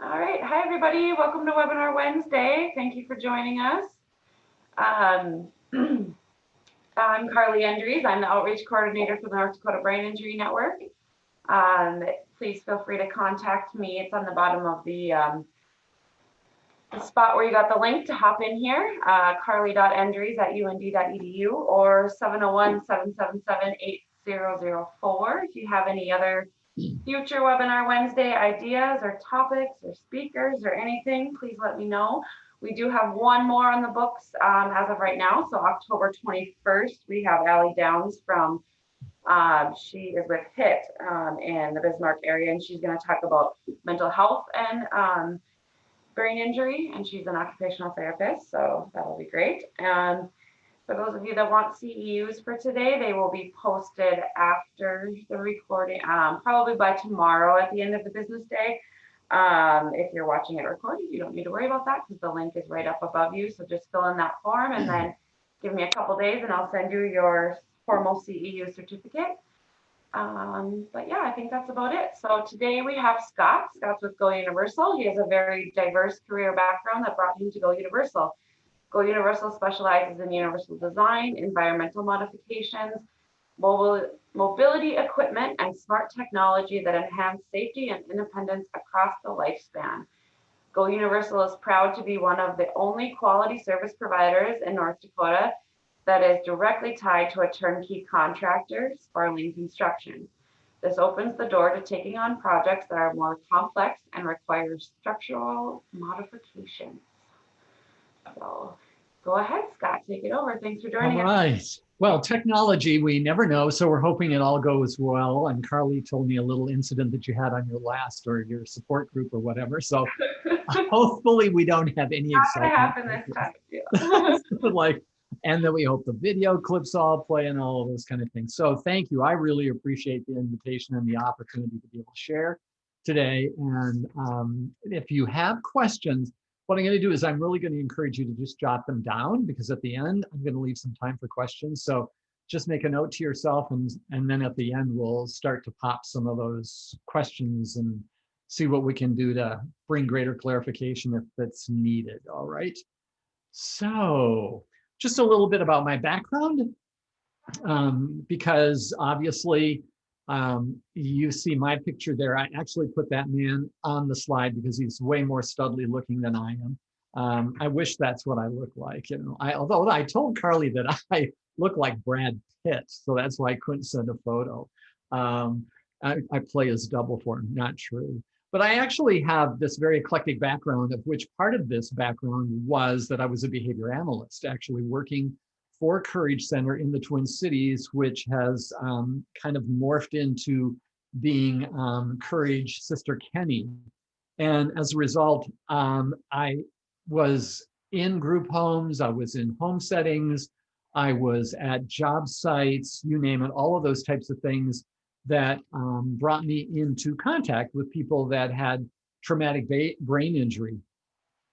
All right. Hi, everybody. Welcome to Webinar Wednesday. Thank you for joining us. Um, I'm Carly Endries. I'm the Outreach Coordinator for the North Dakota Brain Injury Network. Please feel free to contact me. It's on the bottom of the spot where you got the link to hop in here, carly.endries@und.edu or 701-777-8004. If you have any other future Webinar Wednesday ideas or topics or speakers or anything, please let me know. We do have one more on the books as of right now. So October 21st, we have Allie Downs from, she is with HIT in the Bismarck area, and she's going to talk about mental health and brain injury, and she's an occupational therapist, so that'll be great. And for those of you that want CEUs for today, they will be posted after the recording, probably by tomorrow at the end of the business day. If you're watching it recorded, you don't need to worry about that because the link is right up above you. So just fill in that form and then give me a couple days and I'll send you your formal CEU certificate. But yeah, I think that's about it. So today we have Scott. Scott's with GoUniversal. He has a very diverse career background that brought him to GoUniversal. GoUniversal specializes in universal design, environmental modifications, mobility equipment, and smart technology that enhance safety and independence across the lifespan. GoUniversal is proud to be one of the only quality service providers in North Dakota that is directly tied to a turnkey contractor, Sparling Construction. This opens the door to taking on projects that are more complex and require structural modifications. So go ahead, Scott, take it over. Thanks for joining us. All right. Well, technology, we never know. So we're hoping it all goes well. And Carly told me a little incident that you had on your last or your support group or whatever. So hopefully we don't have any excitement. Not gonna happen this time. Yeah. And then we hope the video clips all play and all of those kind of things. So thank you. I really appreciate the invitation and the opportunity to be able to share today. And if you have questions, what I'm going to do is I'm really going to encourage you to just jot them down because at the end, I'm going to leave some time for questions. So just make a note to yourself and then at the end, we'll start to pop some of those questions and see what we can do to bring greater clarification if that's needed. All right. So just a little bit about my background, because obviously you see my picture there. I actually put that man on the slide because he's way more studly looking than I am. I wish that's what I look like. You know, although I told Carly that I look like Brad Pitt, so that's why I couldn't send a photo. I play as double for him, not true. But I actually have this very eclectic background, of which part of this background was that I was a behavior analyst, actually working for Courage Center in the Twin Cities, which has kind of morphed into being Courage Sister Kenny. And as a result, I was in group homes, I was in home settings, I was at job sites, you name it, all of those types of things that brought me into contact with people that had traumatic brain injury.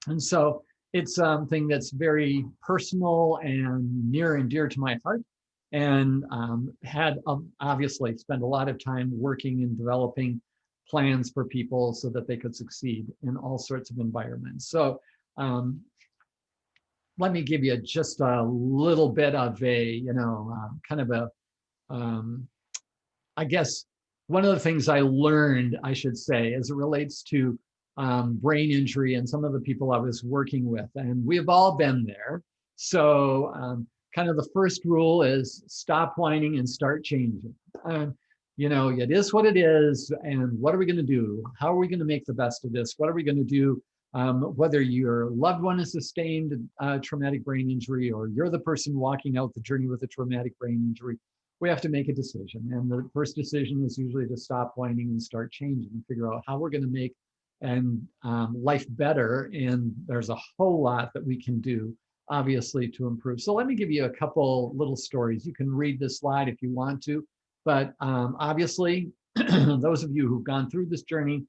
And so it's something that's very personal and near and dear to my heart, and had obviously spent a lot of time working and developing plans for people so that they could succeed in all sorts of environments. So let me give you just a little bit of a, kind of a, I guess one of the things I learned, I should say, as it relates to brain injury and some of the people I was working with, and we've all been there. So kind of the first rule is stop whining and start changing. It is what it is, and what are we going to do? How are we going to make the best of this? What are we going to do? Whether your loved one has sustained traumatic brain injury or you're the person walking out the journey with a traumatic brain injury, we have to make a decision. And the first decision is usually to stop whining and start changing and figure out how we're going to make life better. And there's a whole lot that we can do, obviously, to improve. So let me give you a couple little stories. You can read this slide if you want to, but obviously, those of you who've gone through this journey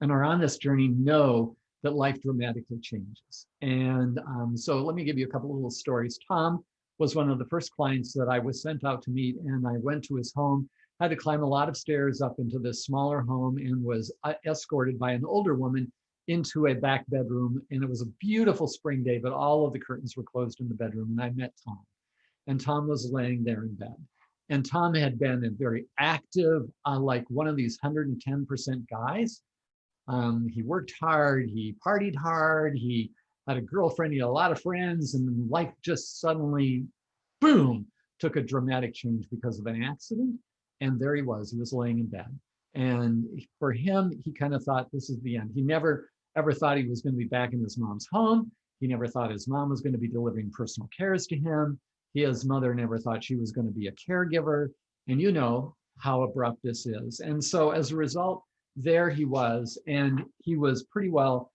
and are on this journey know that life dramatically changes. And so let me give you a couple of little stories. Tom was one of the first clients that I was sent out to meet, and I went to his home had to climb a lot of stairs up into this smaller home and was escorted by an older woman into a back bedroom. And it was a beautiful spring day, but all of the curtains were closed in the bedroom. And I met Tom. And Tom was laying there in bed. And Tom had been a very active, like one of these 110% guys. He worked hard, he partied hard, he had a girlfriend, he had a lot of friends, and life just suddenly, boom, took a dramatic change because of an accident. And there he was laying in bed. And for him, he kind of thought this is the end. He never ever thought he was going to be back in his mom's home. He never thought his mom was going to be delivering personal cares to him. His mother never thought she was going to be a caregiver. And you know how abrupt this is. And so as a result, there he was, and he was pretty well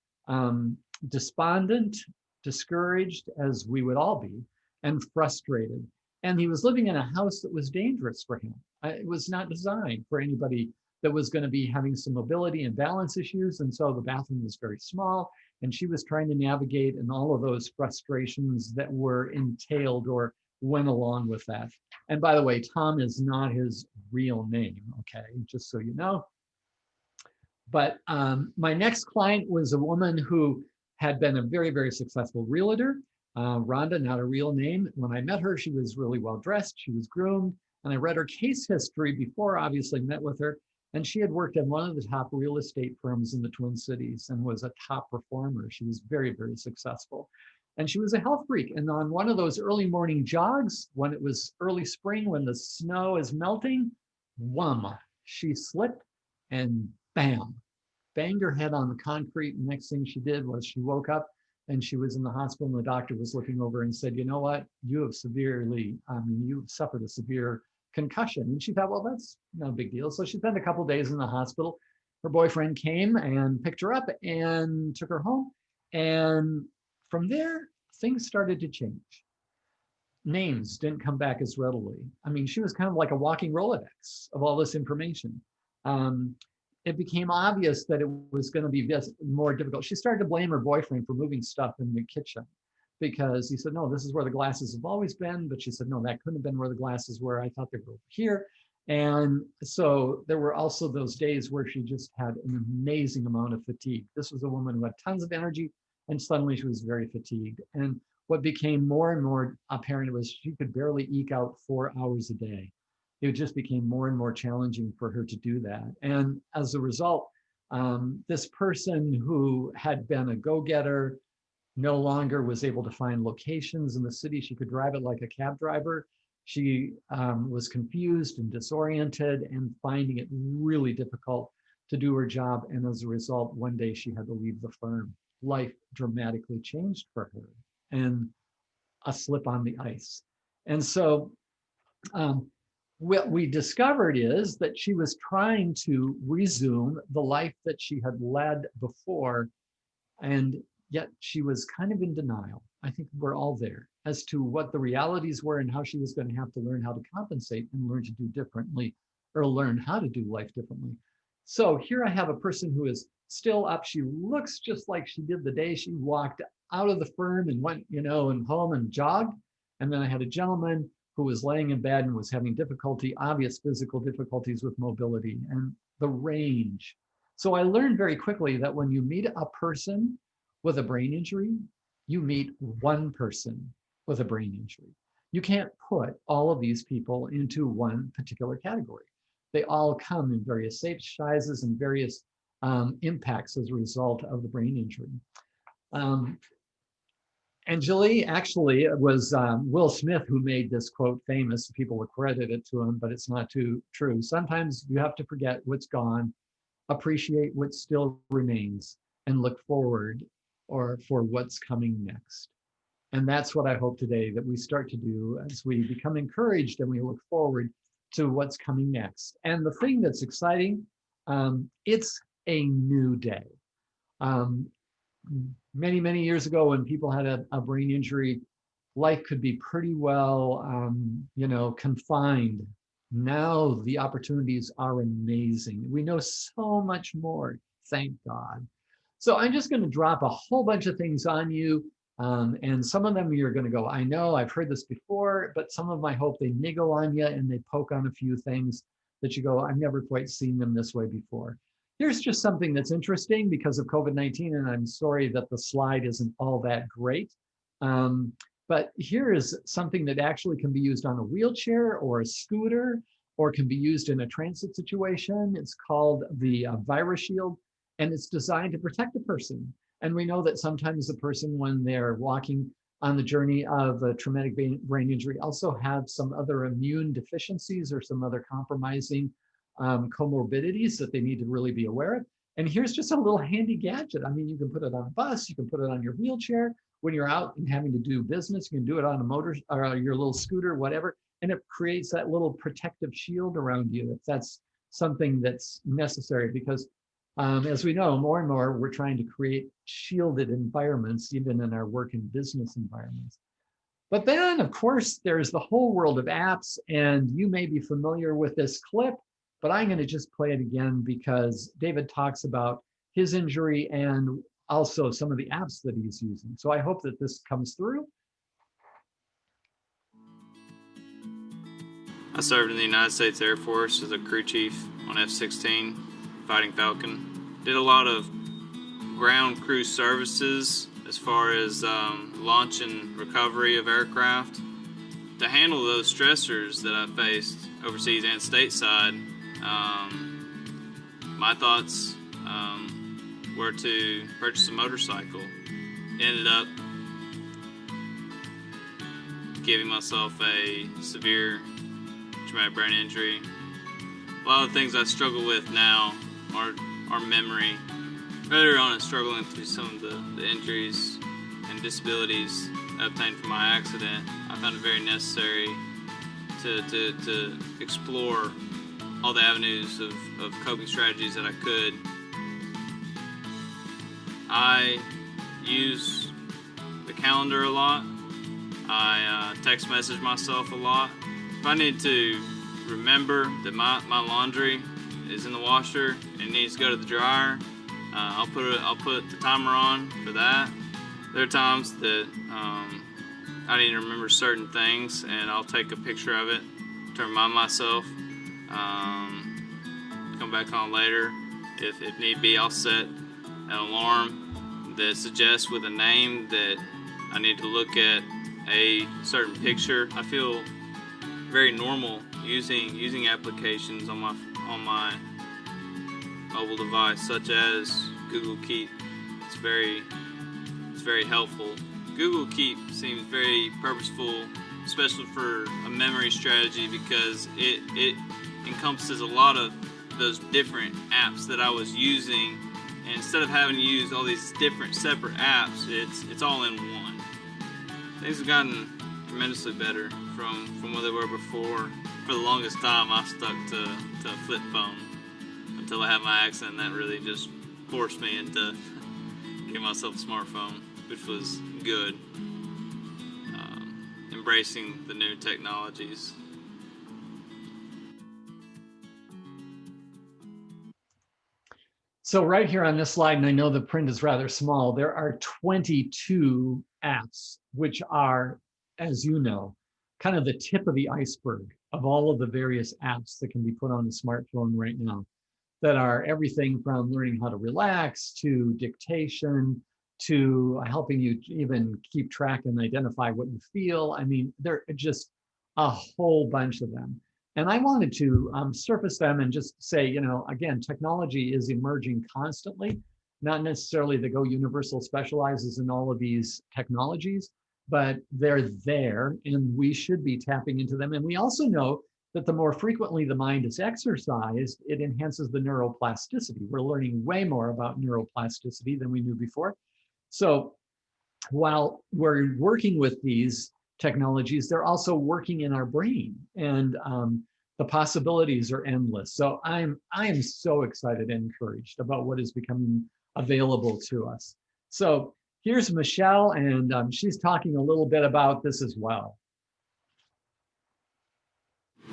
despondent, discouraged, as we would all be, and frustrated. And he was living in a house that was dangerous for him. It was not designed for anybody that was going to be having some mobility and balance issues. And so the bathroom was very small, and she was trying to navigate and all of those frustrations that were entailed or went along with that. And by the way, Tom is not his real name, okay, just so you know. But my next client was a woman who had been a very, very successful realtor. Rhonda, not a real name. When I met her, she was really well dressed. She was groomed. And I read her case history before, obviously met with her. And she had worked at one of the top real estate firms in the Twin Cities and was a top performer. She was very, very successful. And she was a health freak. And on one of those early morning jogs, when it was early spring, when the snow is melting, wham, she slipped and bam, banged her head on the concrete. And next thing she did was she woke up and she was in the hospital, and the doctor was looking over and said, you know what, you've suffered a severe concussion. And she thought, well, that's no big deal. So she spent a couple of days in the hospital. Her boyfriend came and picked her up and took her home. And from there, things started to change. Names didn't come back as readily. I mean, she was kind of like a walking Rolodex of all this information. It became obvious that it was going to be more difficult. She started to blame her boyfriend for moving stuff in the kitchen because he said, no, this is where the glasses have always been. But she said, no, that couldn't have been where the glasses were. I thought they were over here. And so there were also those days where she just had an amazing amount of fatigue. This was a woman who had tons of energy, and suddenly she was very fatigued. And what became more and more apparent was she could barely eke out 4 hours a day. It just became more and more challenging for her to do that. And as a result, this person who had been a go-getter no longer was able to find locations in the city. She could drive it like a cab driver. She was confused and disoriented and finding it really difficult to do her job. And as a result, one day she had to leave the firm. Life dramatically changed for her, and a slip on the ice. And so what we discovered is that she was trying to resume the life that she had led before, and yet she was kind of in denial. I think we're all there as to what the realities were and how she was going to have to learn how to compensate and learn to do differently, or learn how to do life differently. So here I have a person who is still up. She looks just like she did the day she walked out of the firm and went, and home and jogged. And then I had a gentleman who was laying in bed and was having obvious physical difficulties with mobility and the range. So I learned very quickly that when you meet a person with a brain injury, you meet one person with a brain injury. You can't put all of these people into one particular category. They all come in various sizes and various impacts as a result of the brain injury. Angeli, actually, it was Will Smith who made this quote famous. People will credit it to him, but it's not too true. Sometimes you have to forget what's gone, appreciate what still remains, and look forward for what's coming next. And that's what I hope today that we start to do as we become encouraged and we look forward to what's coming next. And the thing that's exciting, it's a new day. Many, many years ago, when people had a brain injury, life could be pretty well, confined. Now the opportunities are amazing. We know so much more, thank God. So I'm just going to drop a whole bunch of things on you. And some of them you're going to go, I know, I've heard this before, but some of them I hope they niggle on you and they poke on a few things that you go, I've never quite seen them this way before. Here's just something that's interesting because of COVID-19, and I'm sorry that the slide isn't all that great. But here is something that actually can be used on a wheelchair or a scooter, or can be used in a transit situation. It's called the virus shield, and it's designed to protect a person. And we know that sometimes the person, when they're walking on the journey of a traumatic brain injury, also have some other immune deficiencies or some other compromising comorbidities that they need to really be aware of. And here's just a little handy gadget. I mean, you can put it on a bus, you can put it on your wheelchair. When you're out and having to do business, you can do it on a motor or your little scooter, whatever, and it creates that little protective shield around you if that's something that's necessary. Because as we know, more and more, we're trying to create shielded environments, even in our work and business environments. But then, of course, there's the whole world of apps, and you may be familiar with this clip, but I'm going to just play it again because David talks about his injury and also some of the apps that he's using. So I hope that this comes through. I served in the United States Air Force as a crew chief on F-16 Fighting Falcon. Did a lot of ground crew services as far as launch and recovery of aircraft. To handle those stressors that I faced overseas and stateside, my thoughts were to purchase a motorcycle. Ended up giving myself a severe traumatic brain injury. A lot of things I struggle with now are memory. Earlier on, I was struggling through some of the injuries and disabilities I obtained from my accident. I found it very necessary to explore all the avenues of coping strategies that I could. I use the calendar a lot. I text message myself a lot. If I need to remember that my laundry is in the washer and it needs to go to the dryer, I'll put the timer on for that. There are times that I need to remember certain things, and I'll take a picture of it to remind myself. Come back on later. If need be, I'll set an alarm that suggests with a name that I need to look at a certain picture. I feel very normal using applications on my mobile device, such as Google Keep. It's very helpful. Google Keep seems very purposeful, especially for a memory strategy, because it encompasses a lot of those different apps that I was using, and instead of having to use all these different separate apps, it's all in one. Things have gotten tremendously better from where they were before. For the longest time, I stuck to a flip phone until I had my accident. That really just forced me into getting myself a smartphone, which was good. Embracing the new technologies. So right here on this slide, and I know the print is rather small, there are 22 apps, which are, as you know, kind of the tip of the iceberg of all of the various apps that can be put on the smartphone right now, that are everything from learning how to relax to dictation to helping you even keep track and identify what you feel. I mean, there are just a whole bunch of them. And I wanted to surface them and just say, you know, again, technology is emerging constantly. Not necessarily that GoUniversal specializes in all of these technologies, but they're there and we should be tapping into them. And we also know that the more frequently the mind is exercised, it enhances the neuroplasticity. We're learning way more about neuroplasticity than we knew before. So while we're working with these technologies, they're also working in our brain, and the possibilities are endless. So I am so excited and encouraged about what is becoming available to us. So here's Michelle, and she's talking a little bit about this as well.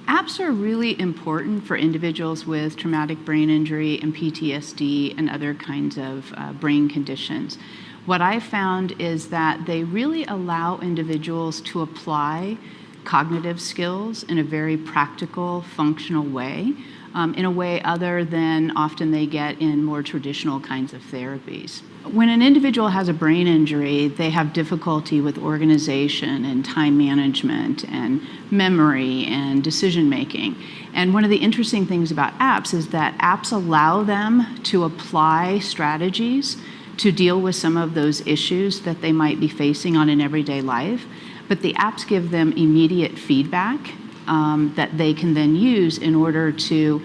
Apps are really important for individuals with traumatic brain injury and PTSD and other kinds of brain conditions. What I found is that they really allow individuals to apply cognitive skills in a very practical, functional way. in a way other than often they get in more traditional kinds of therapies. When an individual has a brain injury, they have difficulty with organization and time management and memory and decision making. And one of the interesting things about apps is that apps allow them to apply strategies to deal with some of those issues that they might be facing on an everyday life. But the apps give them immediate feedback that they can then use in order to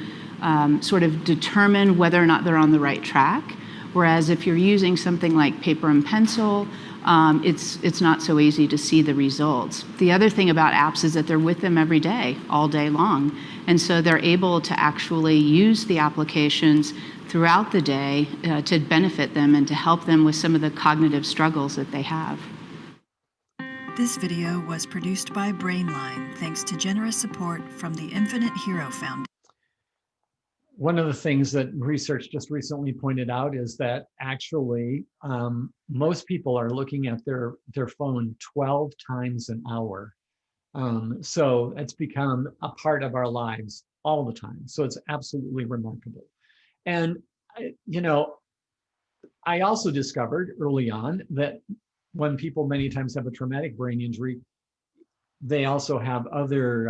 sort of determine whether or not they're on the right track. Whereas if you're using something like paper and pencil, it's not so easy to see the results. The other thing about apps is that they're with them every day, all day long. And so they're able to actually use the applications throughout the day to benefit them and to help them with some of the cognitive struggles that they have. This video was produced by Brainline, thanks to generous support from the Infinite Hero Foundation. One of the things that research just recently pointed out is that actually most people are looking at their phone 12 times an hour. So it's become a part of our lives all the time. So it's absolutely remarkable. And, you know, I also discovered early on that when people many times have a traumatic brain injury, they also have other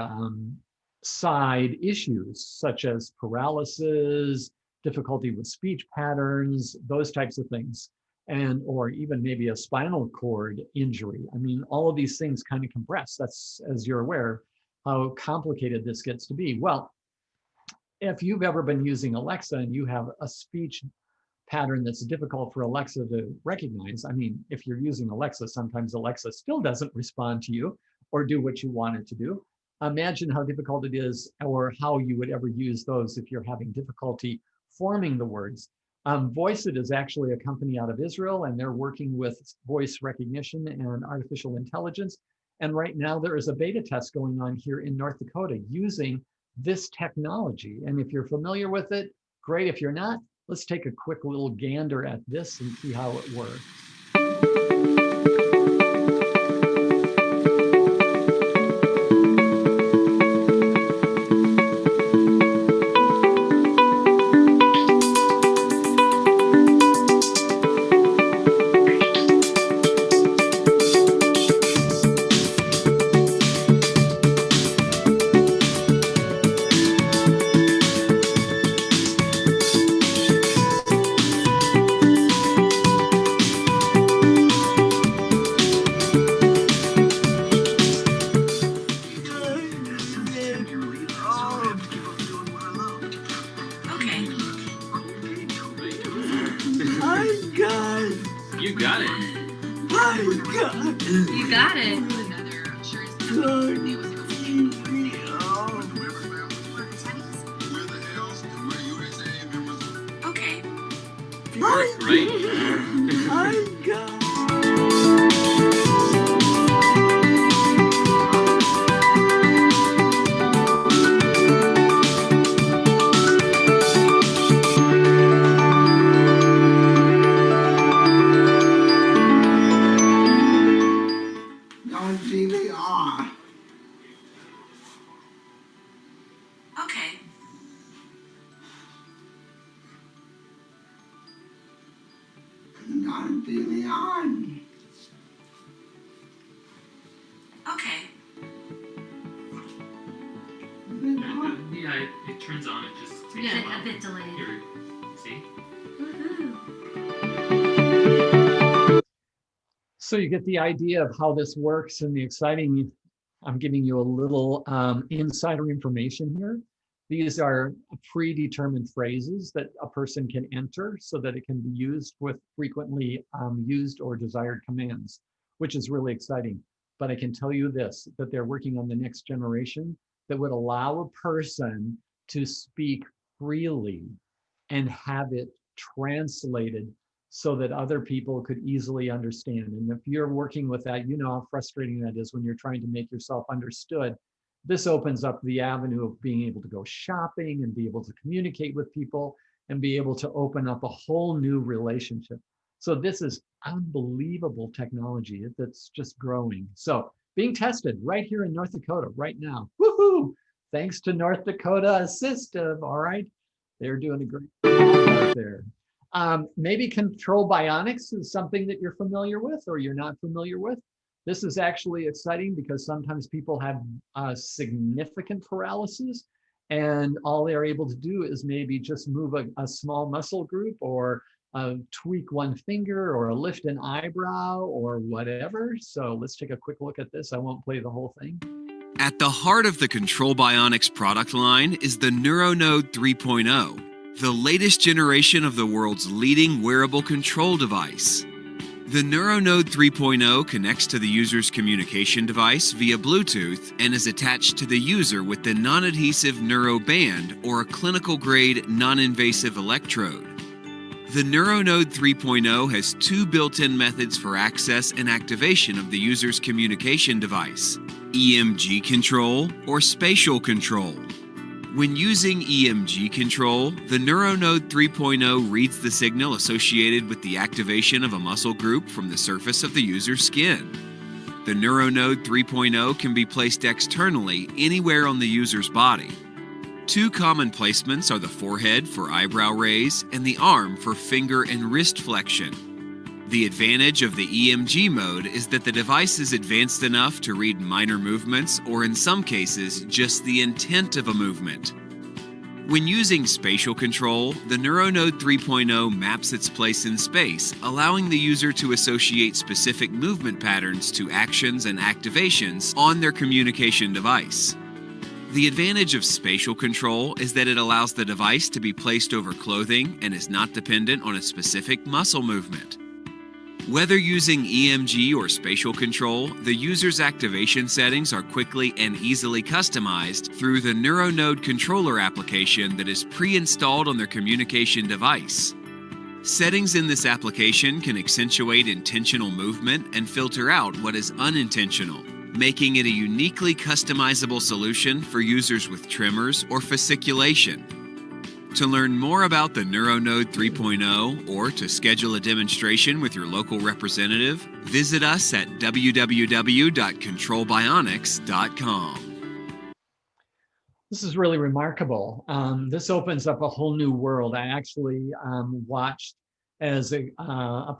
side issues such as paralysis, difficulty with speech patterns, those types of things, and or even maybe a spinal cord injury. I mean, all of these things kind of compress. That's, as you're aware, how complicated this gets to be. Well, if you've ever been using Alexa and you have a speech pattern that's difficult for Alexa to recognize, I mean, if you're using Alexa, sometimes Alexa still doesn't respond to you or do what you want it to do. Imagine how difficult it is, or how you would ever use those if you're having difficulty forming the words. Voiceit is actually a company out of Israel, and they're working with voice recognition and artificial intelligence. And right now there is a beta test going on here in North Dakota using this technology. And if you're familiar with it, great. If you're not, let's take a quick little gander at this and see how it works. You got it. You got it. Okay. Right? Okay. Okay. Yeah, it turns on. It just takes Yeah, a while. a bit delayed. Here, see? Woohoo. So you get the idea of how this works, and the exciting, I'm giving you a little insider information here. These are predetermined phrases that a person can enter so that it can be used with frequently used or desired commands, which is really exciting. But I can tell you this, that they're working on the next generation that would allow a person to speak freely and have it translated so that other people could easily understand. And if you're working with that, you know how frustrating that is when you're trying to make yourself understood. This opens up the avenue of being able to go shopping and be able to communicate with people and be able to open up a whole new relationship. So this is unbelievable technology that's just growing. So being tested right here in North Dakota right now. Woohoo! Thanks to North Dakota Assistive, all right? They're doing a great job out there. Maybe Control Bionics is something that you're familiar with or you're not familiar with. This is actually exciting because sometimes people have significant paralysis and all they're able to do is maybe just move a small muscle group or tweak one finger or lift an eyebrow or whatever. So let's take a quick look at this. I won't play the whole thing. At the heart of the Control Bionics product line is the NeuroNode 3.0, the latest generation of the world's leading wearable control device. The NeuroNode 3.0 connects to the user's communication device via Bluetooth and is attached to the user with the non-adhesive NeuroBand or a clinical-grade non-invasive electrode. The NeuroNode 3.0 has two built-in methods for access and activation of the user's communication device: EMG control or spatial control. When using EMG control, the NeuroNode 3.0 reads the signal associated with the activation of a muscle group from the surface of the user's skin. The NeuroNode 3.0 can be placed externally anywhere on the user's body. Two common placements are the forehead for eyebrow raise and the arm for finger and wrist flexion. The advantage of the EMG mode is that the device is advanced enough to read minor movements or in some cases just the intent of a movement. When using spatial control, the NeuroNode 3.0 maps its place in space, allowing the user to associate specific movement patterns to actions and activations on their communication device. The advantage of spatial control is that it allows the device to be placed over clothing and is not dependent on a specific muscle movement. Whether using EMG or spatial control, the user's activation settings are quickly and easily customized through the NeuroNode controller application that is pre-installed on their communication device. Settings in this application can accentuate intentional movement and filter out what is unintentional, making it a uniquely customizable solution for users with tremors or fasciculation. To learn more about the NeuroNode 3.0 or to schedule a demonstration with your local representative, visit us at www.controlbionics.com. This is really remarkable. This opens up a whole new world. I actually watched as a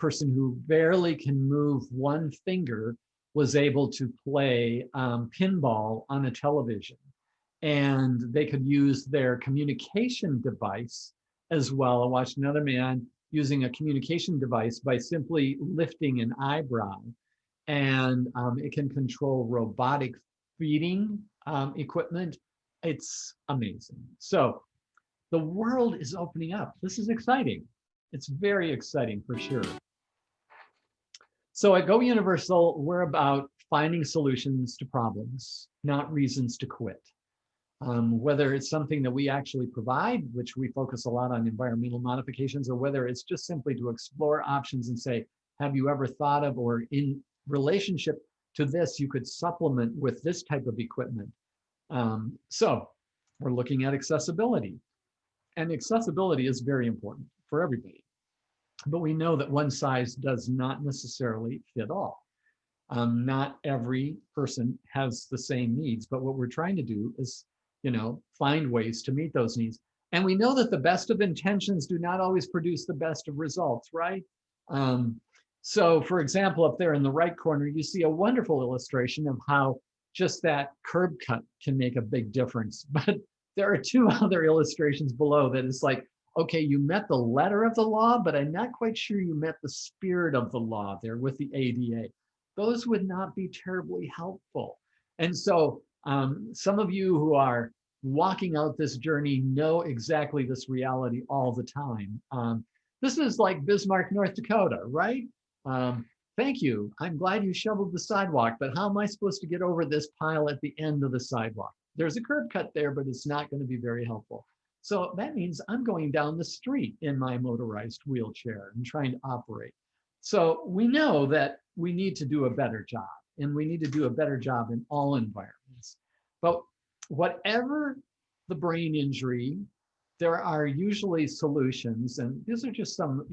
person who barely can move one finger was able to play pinball on a television. And they could use their communication device as well. I watched another man using a communication device by simply lifting an eyebrow. And it can control robotic feeding equipment. It's amazing. So the world is opening up. This is exciting. It's very exciting for sure. So at GoUniversal, we're about finding solutions to problems, not reasons to quit. Whether it's something that we actually provide, which we focus a lot on environmental modifications, or whether it's just simply to explore options and say, have you ever thought of, or in relationship to this, you could supplement with this type of equipment. So we're looking at accessibility. And accessibility is very important for everybody. But we know that one size does not necessarily fit all. Not every person has the same needs, but what we're trying to do is find ways to meet those needs. And we know that the best of intentions do not always produce the best of results, right? So for example, up there in the right corner, you see a wonderful illustration of how just that curb cut can make a big difference. But there are two other illustrations below that is like, okay, you met the letter of the law, but I'm not quite sure you met the spirit of the law there with the ADA. Those would not be terribly helpful. And so some of you who are walking out this journey know exactly this reality all the time. This is like Bismarck, North Dakota, right? Thank you. I'm glad you shoveled the sidewalk, but how am I supposed to get over this pile at the end of the sidewalk? There's a curb cut there, but it's not going to be very helpful. So that means I'm going down the street in my motorized wheelchair and trying to operate. So we know that we need to do a better job, and we need to do a better job in all environments. But whatever the brain injury, there are usually solutions, and these are just some,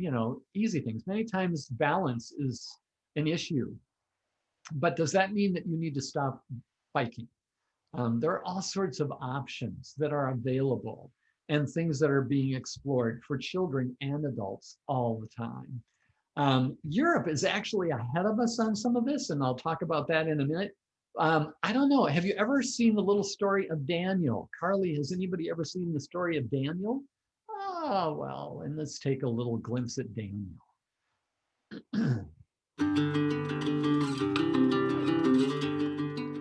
easy things. Many times balance is an issue, but does that mean that you need to stop biking? There are all sorts of options that are available and things that are being explored for children and adults all the time. Europe is actually ahead of us on some of this, and I'll talk about that in a minute. I don't know, have you ever seen the little story of Daniel? Carly, has anybody ever seen the story of Daniel? Oh, well, and let's take a little glimpse at Daniel.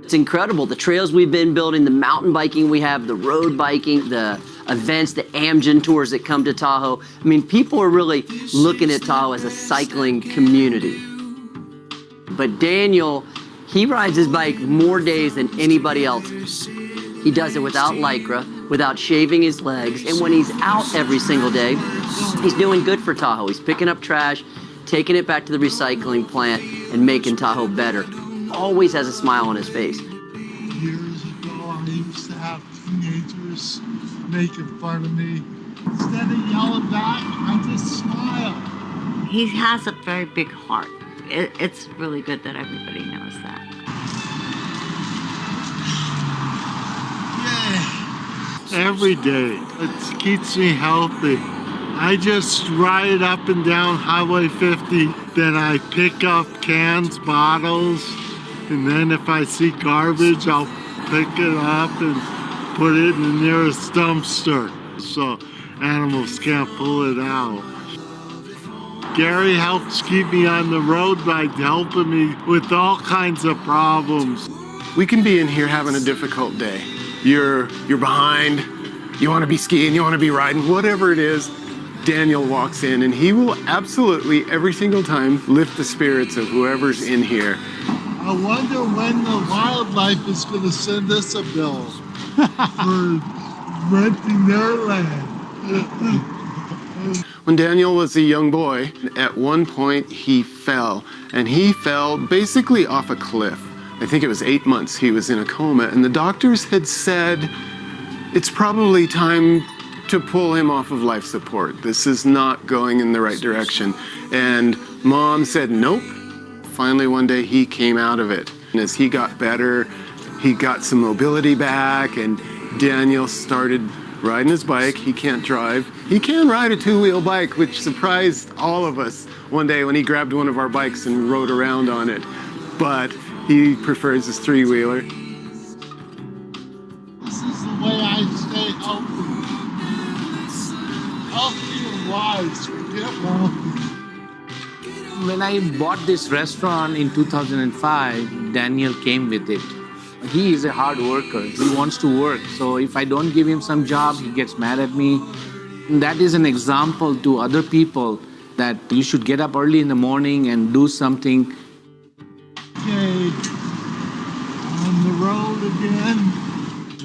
It's incredible, the trails we've been building, the mountain biking we have, the road biking, the events, the Amgen tours that come to Tahoe. I mean, people are really looking at Tahoe as a cycling community. But Daniel, he rides his bike more days than anybody else. He does it without Lycra, without shaving his legs, and when he's out every single day, he's doing good for Tahoe. He's picking up trash, taking it back to the recycling plant, and making Tahoe better. Always has a smile on his face. Years ago, I used to have teenagers making fun of me. Instead of yelling back, I just smile. He has a very big heart. It's really good that everybody knows that. Yay! Every day, it keeps me healthy. I just ride up and down Highway 50, then I pick up cans, bottles, and then if I see garbage, I'll pick it up and put it in the nearest dumpster so animals can't pull it out. Gary helps keep me on the road by helping me with all kinds of problems. We can be in here having a difficult day. You're behind, you want to be skiing, you want to be riding, whatever it is. Daniel walks in and he will absolutely every single time lift the spirits of whoever's in here. I wonder when the wildlife is going to send us a bill for renting their land. When Daniel was a young boy, at one point he fell, and he fell basically off a cliff. I think it was 8 months he was in a coma, and the doctors had said, it's probably time to pull him off of life support. This is not going in the right direction. And Mom said, nope. Finally, one day he came out of it. And as he got better, he got some mobility back, and Daniel started riding his bike. He can't drive. He can ride a two-wheel bike, which surprised all of us one day when he grabbed one of our bikes and rode around on it. But he prefers his three-wheeler. This is the way I stay healthy. Healthy and wise, forget wealthy. When I bought this restaurant in 2005, Daniel came with it. He is a hard worker. He wants to work. So if I don't give him some job, he gets mad at me. And that is an example to other people that you should get up early in the morning and do something. Okay, on the road again.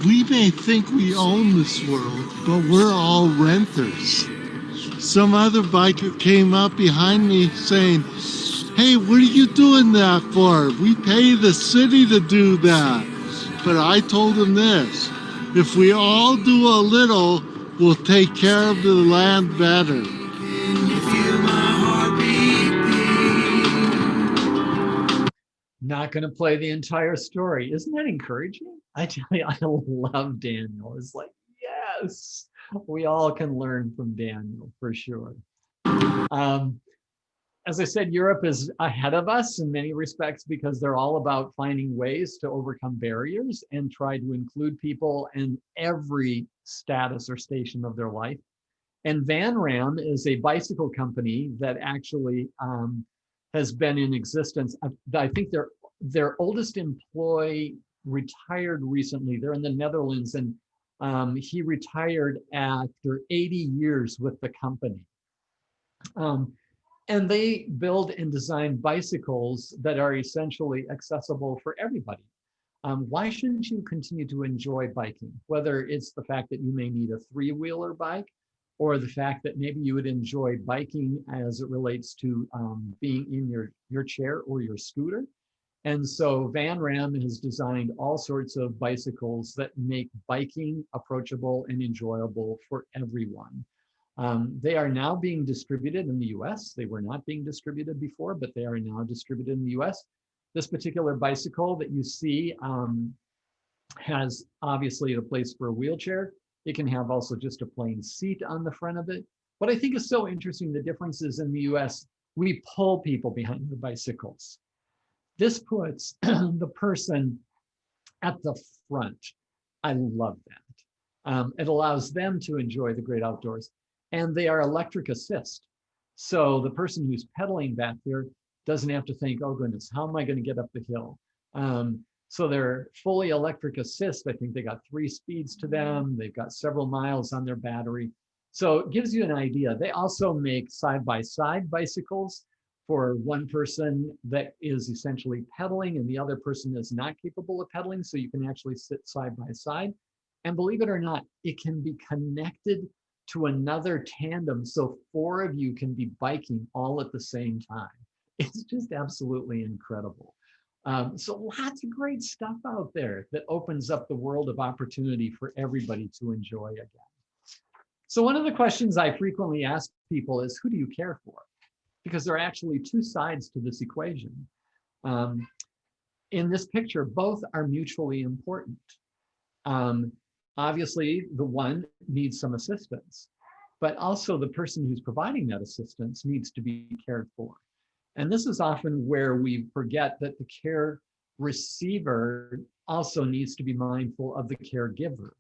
We may think we own this world, but we're all renters. Some other biker came up behind me saying, hey, what are you doing that for? We pay the city to do that. But I told him this, if we all do a little, we'll take care of the land better. Not going to play the entire story. Isn't that encouraging? I tell you, I love Daniel. It's like, yes, we all can learn from Daniel for sure. As I said, Europe is ahead of us in many respects because they're all about finding ways to overcome barriers and try to include people in every status or station of their life. And Van Ram is a bicycle company that actually has been in existence. I think their oldest employee retired recently. They're in the Netherlands, and he retired after 80 years with the company. And they build and design bicycles that are essentially accessible for everybody. Why shouldn't you continue to enjoy biking? Whether it's the fact that you may need a three-wheeler bike, or the fact that maybe you would enjoy biking as it relates to being in your chair or your scooter. And so Van Ram has designed all sorts of bicycles that make biking approachable and enjoyable for everyone. They are now being distributed in the US. They were not being distributed before, but they are now distributed in the US. This particular bicycle that you see has obviously a place for a wheelchair. It can have also just a plain seat on the front of it. What I think is so interesting, the differences in the US, we pull people behind their bicycles. This puts the person at the front. I love that. It allows them to enjoy the great outdoors. And they are electric assist. So the person who's pedaling back there doesn't have to think, oh goodness, how am I going to get up the hill? So they're fully electric assist. I think they got 3 speeds to them. They've got several miles on their battery. So it gives you an idea. They also make side-by-side bicycles for one person that is essentially pedaling and the other person is not capable of pedaling. So you can actually sit side by side. And believe it or not, it can be connected to another tandem. So 4 of you can be biking all at the same time. It's just absolutely incredible. So lots of great stuff out there that opens up the world of opportunity for everybody to enjoy again. So one of the questions I frequently ask people is, who do you care for? Because there are actually 2 sides to this equation. In this picture, both are mutually important. Obviously, the one needs some assistance, but also the person who's providing that assistance needs to be cared for. And this is often where we forget that the care receiver also needs to be mindful of the caregiver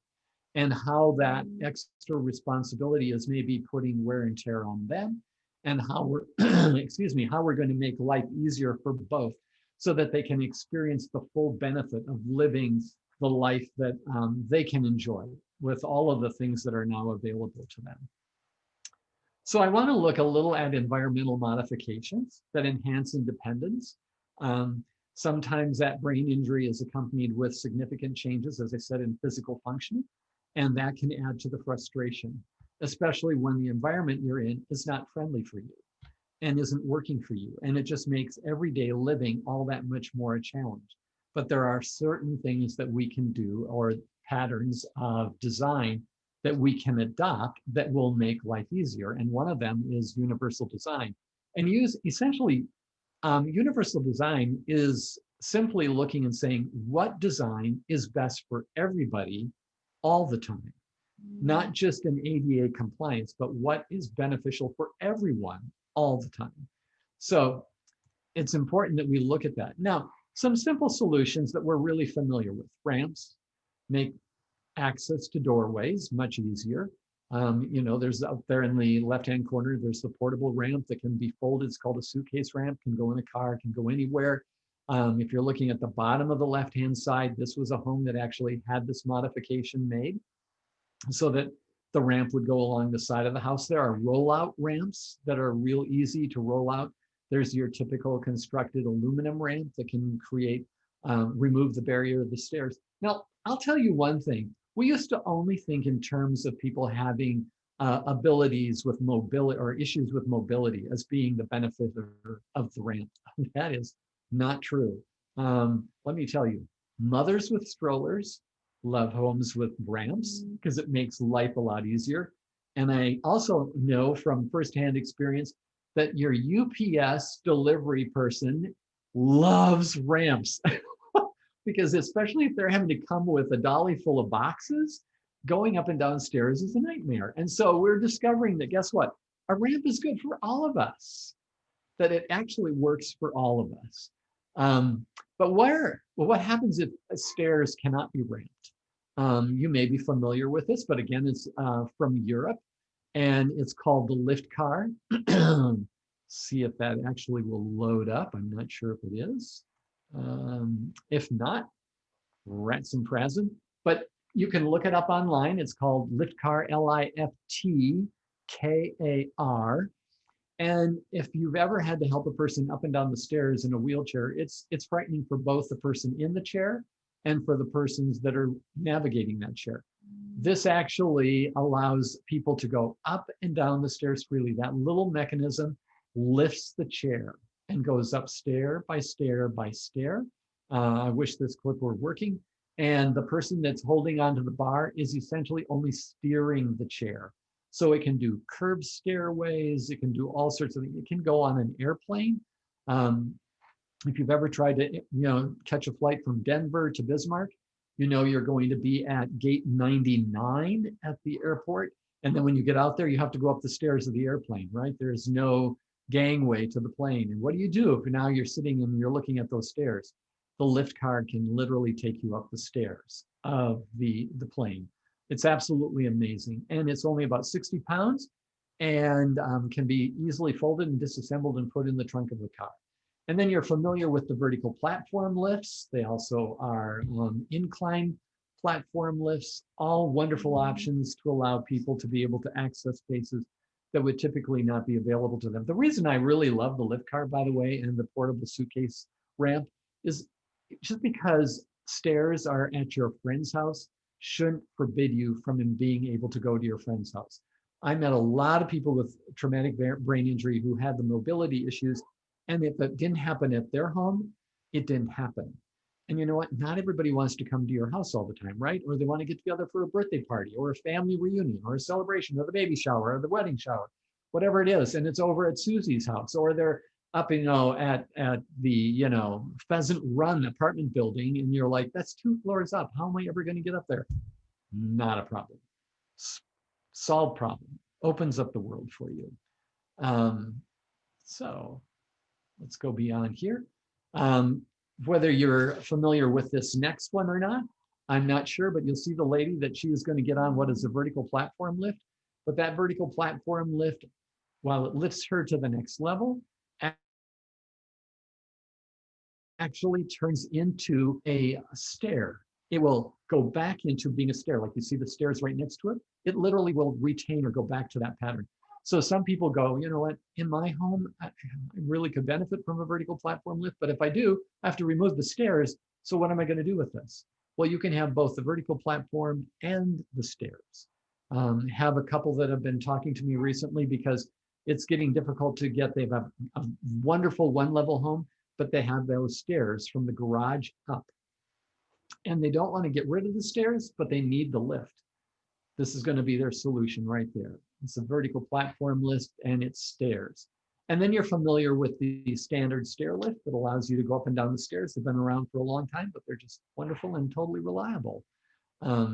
and how that extra responsibility is maybe putting wear and tear on them, and how we're, excuse me, how we're going to make life easier for both so that they can experience the full benefit of living the life that they can enjoy with all of the things that are now available to them. So I want to look a little at environmental modifications that enhance independence. Sometimes that brain injury is accompanied with significant changes, as I said, in physical functioning, and that can add to the frustration, especially when the environment you're in is not friendly for you and isn't working for you. And it just makes everyday living all that much more a challenge. But there are certain things that we can do, or patterns of design that we can adopt that will make life easier. And one of them is universal design. And essentially, universal design is simply looking and saying, what design is best for everybody all the time? Not just an ADA compliance, but what is beneficial for everyone all the time. So it's important that we look at that. Now, some simple solutions that we're really familiar with. Ramps make access to doorways much easier. You know, there's up there in the left-hand corner, there's the portable ramp that can be folded. It's called a suitcase ramp, can go in a car, can go anywhere. If you're looking at the bottom of the left-hand side, this was a home that actually had this modification made so that the ramp would go along the side of the house. There are rollout ramps that are real easy to roll out. There's your typical constructed aluminum ramp that can remove the barrier of the stairs. Now, I'll tell you one thing. We used to only think in terms of people having abilities with mobility or issues with mobility as being the benefit of the ramp. That is not true. Let me tell you, mothers with strollers love homes with ramps because it makes life a lot easier. And I also know from firsthand experience that your UPS delivery person loves ramps. Because especially if they're having to come with a dolly full of boxes, going up and down stairs is a nightmare. And so we're discovering that, guess what? A ramp is good for all of us, that it actually works for all of us. But what happens if stairs cannot be ramped? You may be familiar with this, but again, it's from Europe, and it's called the lift car. See if that actually will load up. I'm not sure if it is. If not, rats and frazzin. But you can look it up online. It's called Lift Car, LIFTKAR. And if you've ever had to help a person up and down the stairs in a wheelchair, it's frightening for both the person in the chair and for the persons that are navigating that chair. This actually allows people to go up and down the stairs freely. That little mechanism lifts the chair and goes up stair by stair by stair. I wish this clip were working. And the person that's holding onto the bar is essentially only steering the chair. So it can do curved stairways, it can do all sorts of things. It can go on an airplane. If you've ever tried to catch a flight from Denver to Bismarck, You know you're going to be at gate 99 at the airport. And then when you get out there, you have to go up the stairs of the airplane, right? There's no gangway to the plane. And what do you do if now you're sitting and you're looking at those stairs? The lift car can literally take you up the stairs of the plane. It's absolutely amazing. And it's only about 60 pounds and can be easily folded and disassembled and put in the trunk of the car. And then you're familiar with the vertical platform lifts. They also are incline platform lifts, all wonderful options to allow people to be able to access spaces that would typically not be available to them. The reason I really love the lift car, by the way, and the portable suitcase ramp is just because stairs are at your friend's house shouldn't forbid you from being able to go to your friend's house. I met a lot of people with traumatic brain injury who had the mobility issues, and if it didn't happen at their home, it didn't happen. And you know what? Not everybody wants to come to your house all the time, right? Or they want to get together for a birthday party or a family reunion or a celebration or the baby shower or the wedding shower, whatever it is. And it's over at Susie's house, or they're up, at the, Pheasant Run apartment building. And you're like, that's 2 floors up. How am I ever going to get up there? Not a problem. Solved problem. Opens up the world for you. So let's go beyond here. Whether you're familiar with this next one or not, I'm not sure, but you'll see the lady that she is going to get on what is a vertical platform lift. But that vertical platform lift, while it lifts her to the next level, actually turns into a stair. It will go back into being a stair. Like you see the stairs right next to it. It literally will retain or go back to that pattern. So some people go, you know what, in my home, I really could benefit from a vertical platform lift, but if I do, I have to remove the stairs. So what am I going to do with this? Well, you can have both the vertical platform and the stairs. Have a couple that have been talking to me recently because it's getting difficult to get. They have a wonderful one-level home, but they have those stairs from the garage up. And they don't want to get rid of the stairs, but they need the lift. This is going to be their solution right there. It's a vertical platform lift and it's stairs. And then you're familiar with the standard stair lift that allows you to go up and down the stairs. They've been around for a long time, but they're just wonderful and totally reliable.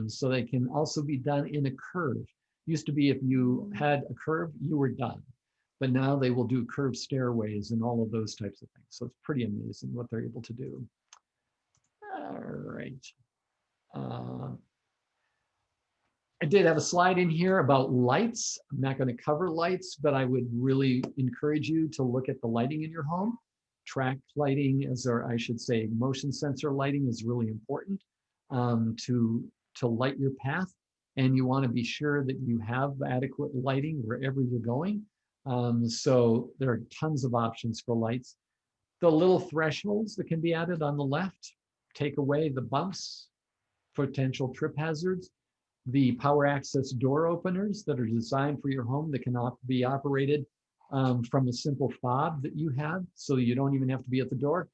So they can also be done in a curve. Used to be if you had a curve, you were done. But now they will do curved stairways and all of those types of things. So it's pretty amazing what they're able to do. All right. I did have a slide in here about lights. I'm not going to cover lights, but I would really encourage you to look at the lighting in your home. Track lighting, or I should say motion sensor lighting, is really important to light your path. And you want to be sure that you have adequate lighting wherever you're going. So there are tons of options for lights. The little thresholds that can be added on the left take away the bumps, potential trip hazards. The power access door openers that are designed for your home that can be operated from a simple fob that you have, so you don't even have to be at the door.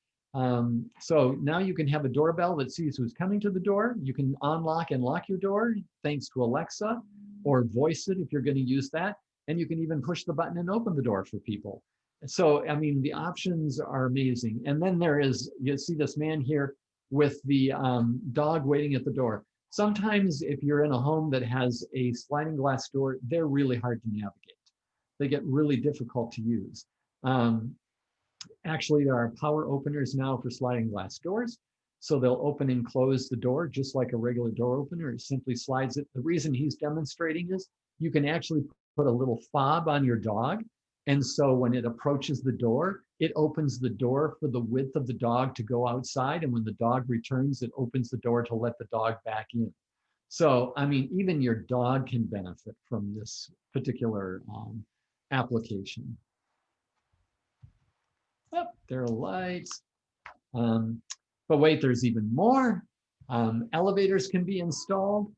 So now you can have a doorbell that sees who's coming to the door. You can unlock and lock your door thanks to Alexa, or voice it if you're going to use that. And you can even push the button and open the door for people. So, I mean, the options are amazing. And then you see this man here with the dog waiting at the door. Sometimes if you're in a home that has a sliding glass door, they're really hard to navigate. They get really difficult to use. Actually, there are power openers now for sliding glass doors. So they'll open and close the door just like a regular door opener. It simply slides it. The reason he's demonstrating is you can actually put a little fob on your dog. And so when it approaches the door, it opens the door for the width of the dog to go outside. And when the dog returns, it opens the door to let the dog back in. So, I mean, even your dog can benefit from this particular application. Oh, there are lights. But wait, there's even more. Elevators can be installed.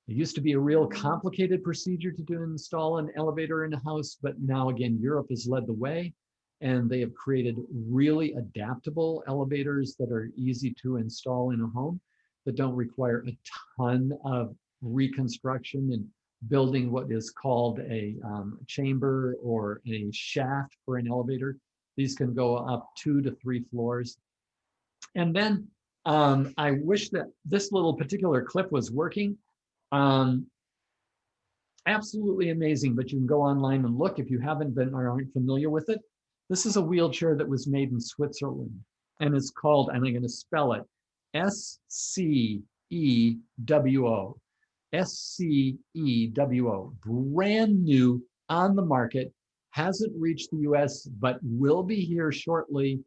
It used to be a real complicated procedure to install an elevator in a house, but now again, Europe has led the way, and they have created really adaptable elevators that are easy to install in a home, that don't require a ton of reconstruction and building what is called a chamber or a shaft for an elevator. These can go up 2 to 3 floors. And then I wish that this little particular clip was working. Absolutely amazing, but you can go online and look if you haven't been or aren't familiar with it. This is a wheelchair that was made in Switzerland, and it's called, and I'm going to spell it, SCEWO. SCEWO, brand new on the market, hasn't reached the US, but will be here shortly.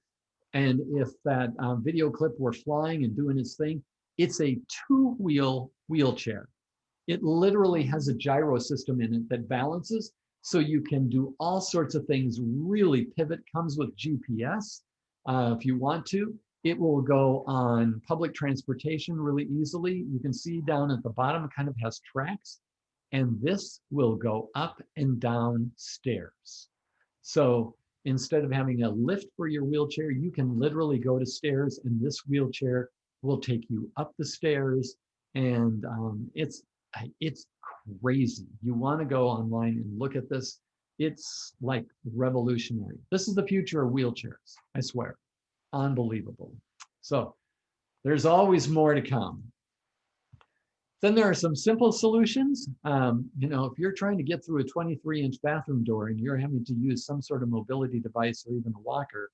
And if that video clip were flying and doing its thing, it's a two-wheel wheelchair. It literally has a gyro system in it that balances, so you can do all sorts of things, really pivot, comes with GPS if you want to. It will go on public transportation really easily. You can see down at the bottom, it kind of has tracks, and this will go up and down stairs. So instead of having a lift for your wheelchair, you can literally go to stairs, and this wheelchair will take you up the stairs, and it's crazy. You want to go online and look at this. It's like revolutionary. This is the future of wheelchairs, I swear. Unbelievable. So there's always more to come. Then there are some simple solutions. If you're trying to get through a 23-inch bathroom door and you're having to use some sort of mobility device or even a walker,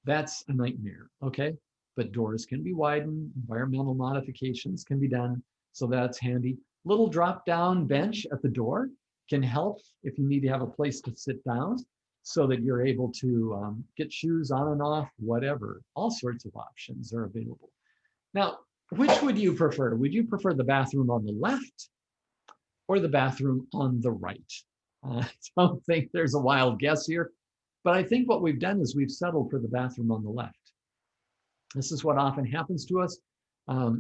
that's a nightmare, okay? But doors can be widened, environmental modifications can be done, so that's handy. Little drop-down bench at the door can help if you need to have a place to sit down so that you're able to get shoes on and off, whatever. All sorts of options are available. Now, which would you prefer? Would you prefer the bathroom on the left or the bathroom on the right? I don't think there's a wild guess here, but I think what we've done is we've settled for the bathroom on the left. This is what often happens to us,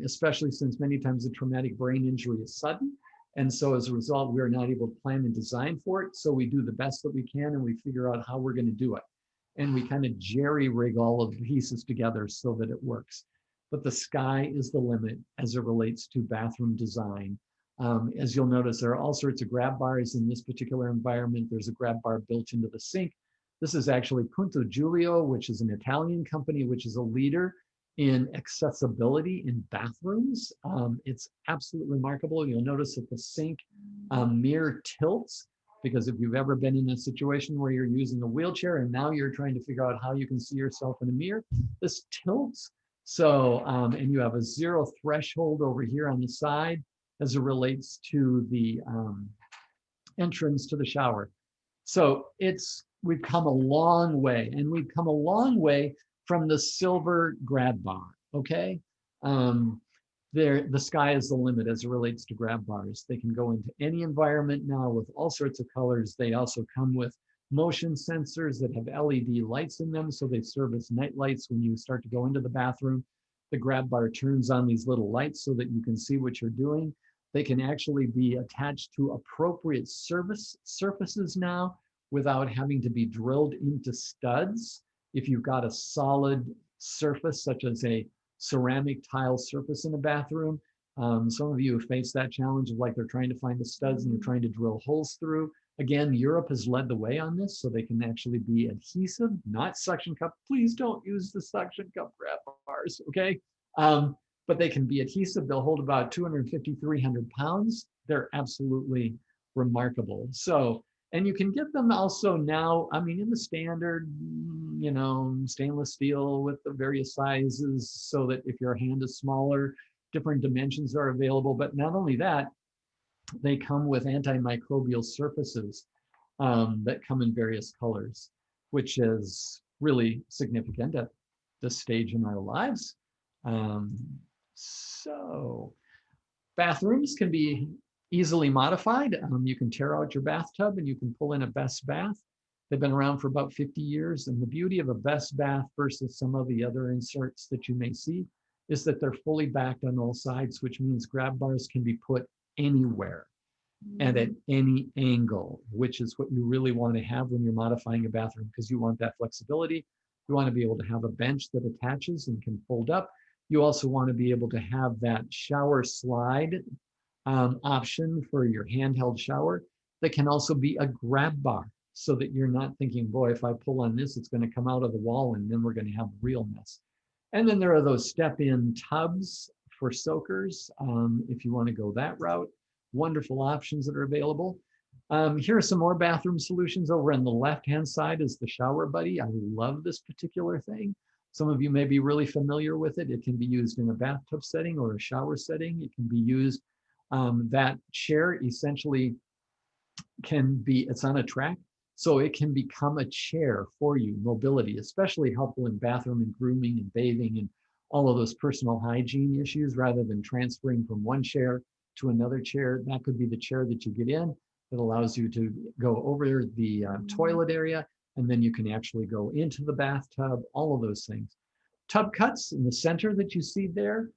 especially since many times the traumatic brain injury is sudden. And so as a result, we are not able to plan and design for it. So we do the best that we can and we figure out how we're going to do it. And we kind of jerry-rig all of the pieces together so that it works. But the sky is the limit as it relates to bathroom design. As you'll notice, there are all sorts of grab bars in this particular environment. There's a grab bar built into the sink. This is actually Punto Giulio, which is an Italian company, which is a leader in accessibility in bathrooms. It's absolutely remarkable. You'll notice that the sink mirror tilts, because if you've ever been in a situation where you're using a wheelchair and now you're trying to figure out how you can see yourself in a mirror, this tilts. So, and you have a zero threshold over here on the side as it relates to the entrance to the shower. So we've come a long way, and we've come a long way from the silver grab bar, okay? The sky is the limit as it relates to grab bars. They can go into any environment now with all sorts of colors. They also come with motion sensors that have LED lights in them, so they serve as night lights when you start to go into the bathroom. The grab bar turns on these little lights so that you can see what you're doing. They can actually be attached to appropriate surfaces now without having to be drilled into studs. If you've got a solid surface, such as a ceramic tile surface in a bathroom, some of you have faced that challenge of like they're trying to find the studs and they're trying to drill holes through. Again, Europe has led the way on this, so they can actually be adhesive, not suction cup. Please don't use the suction cup grab bars, okay? But they can be adhesive. They'll hold about 250, 300 pounds. They're absolutely remarkable. So, and you can get them also now, I mean, in the standard, stainless steel with the various sizes, so that if your hand is smaller, different dimensions are available. But not only that, they come with antimicrobial surfaces that come in various colors, which is really significant at this stage in our lives. So bathrooms can be easily modified. You can tear out your bathtub and you can pull in a Best Bath. They've been around for about 50 years. And the beauty of a Best Bath versus some of the other inserts that you may see is that they're fully backed on all sides, which means grab bars can be put anywhere and at any angle, which is what you really want to have when you're modifying a bathroom, because you want that flexibility. You want to be able to have a bench that attaches and can fold up. You also want to be able to have that shower slide option for your handheld shower that can also be a grab bar, so that you're not thinking, boy, if I pull on this, it's going to come out of the wall and then we're going to have a real mess. And then there are those step-in tubs for soakers, if you want to go that route. Wonderful options that are available. Here are some more bathroom solutions. Over on the left-hand side is the Shower Buddy. I love this particular thing. Some of you may be really familiar with it. It can be used in a bathtub setting or a shower setting. It can be used, that chair essentially it's on a track, so it can become a chair for you. Mobility, especially helpful in bathroom and grooming and bathing and all of those personal hygiene issues, rather than transferring from one chair to another chair. That could be the chair that you get in that allows you to go over the toilet area, and then you can actually go into the bathtub, all of those things. Tub cuts in the center that you see there.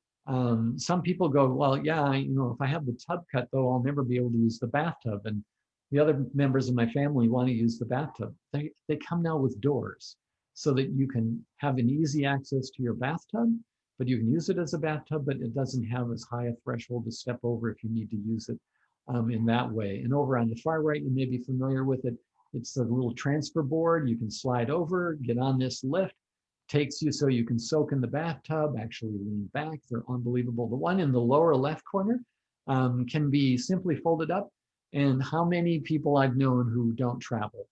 Some people go, well, yeah, if I have the tub cut though, I'll never be able to use the bathtub. And the other members of my family want to use the bathtub. They come now with doors so that you can have an easy access to your bathtub, but you can use it as a bathtub, but it doesn't have as high a threshold to step over if you need to use it in that way. And over on the far right, you may be familiar with it. It's a little transfer board. You can slide over, get on this lift, takes you so you can soak in the bathtub, actually lean back. They're unbelievable. The one in the lower left corner can be simply folded up. And how many people I've known who don't travel?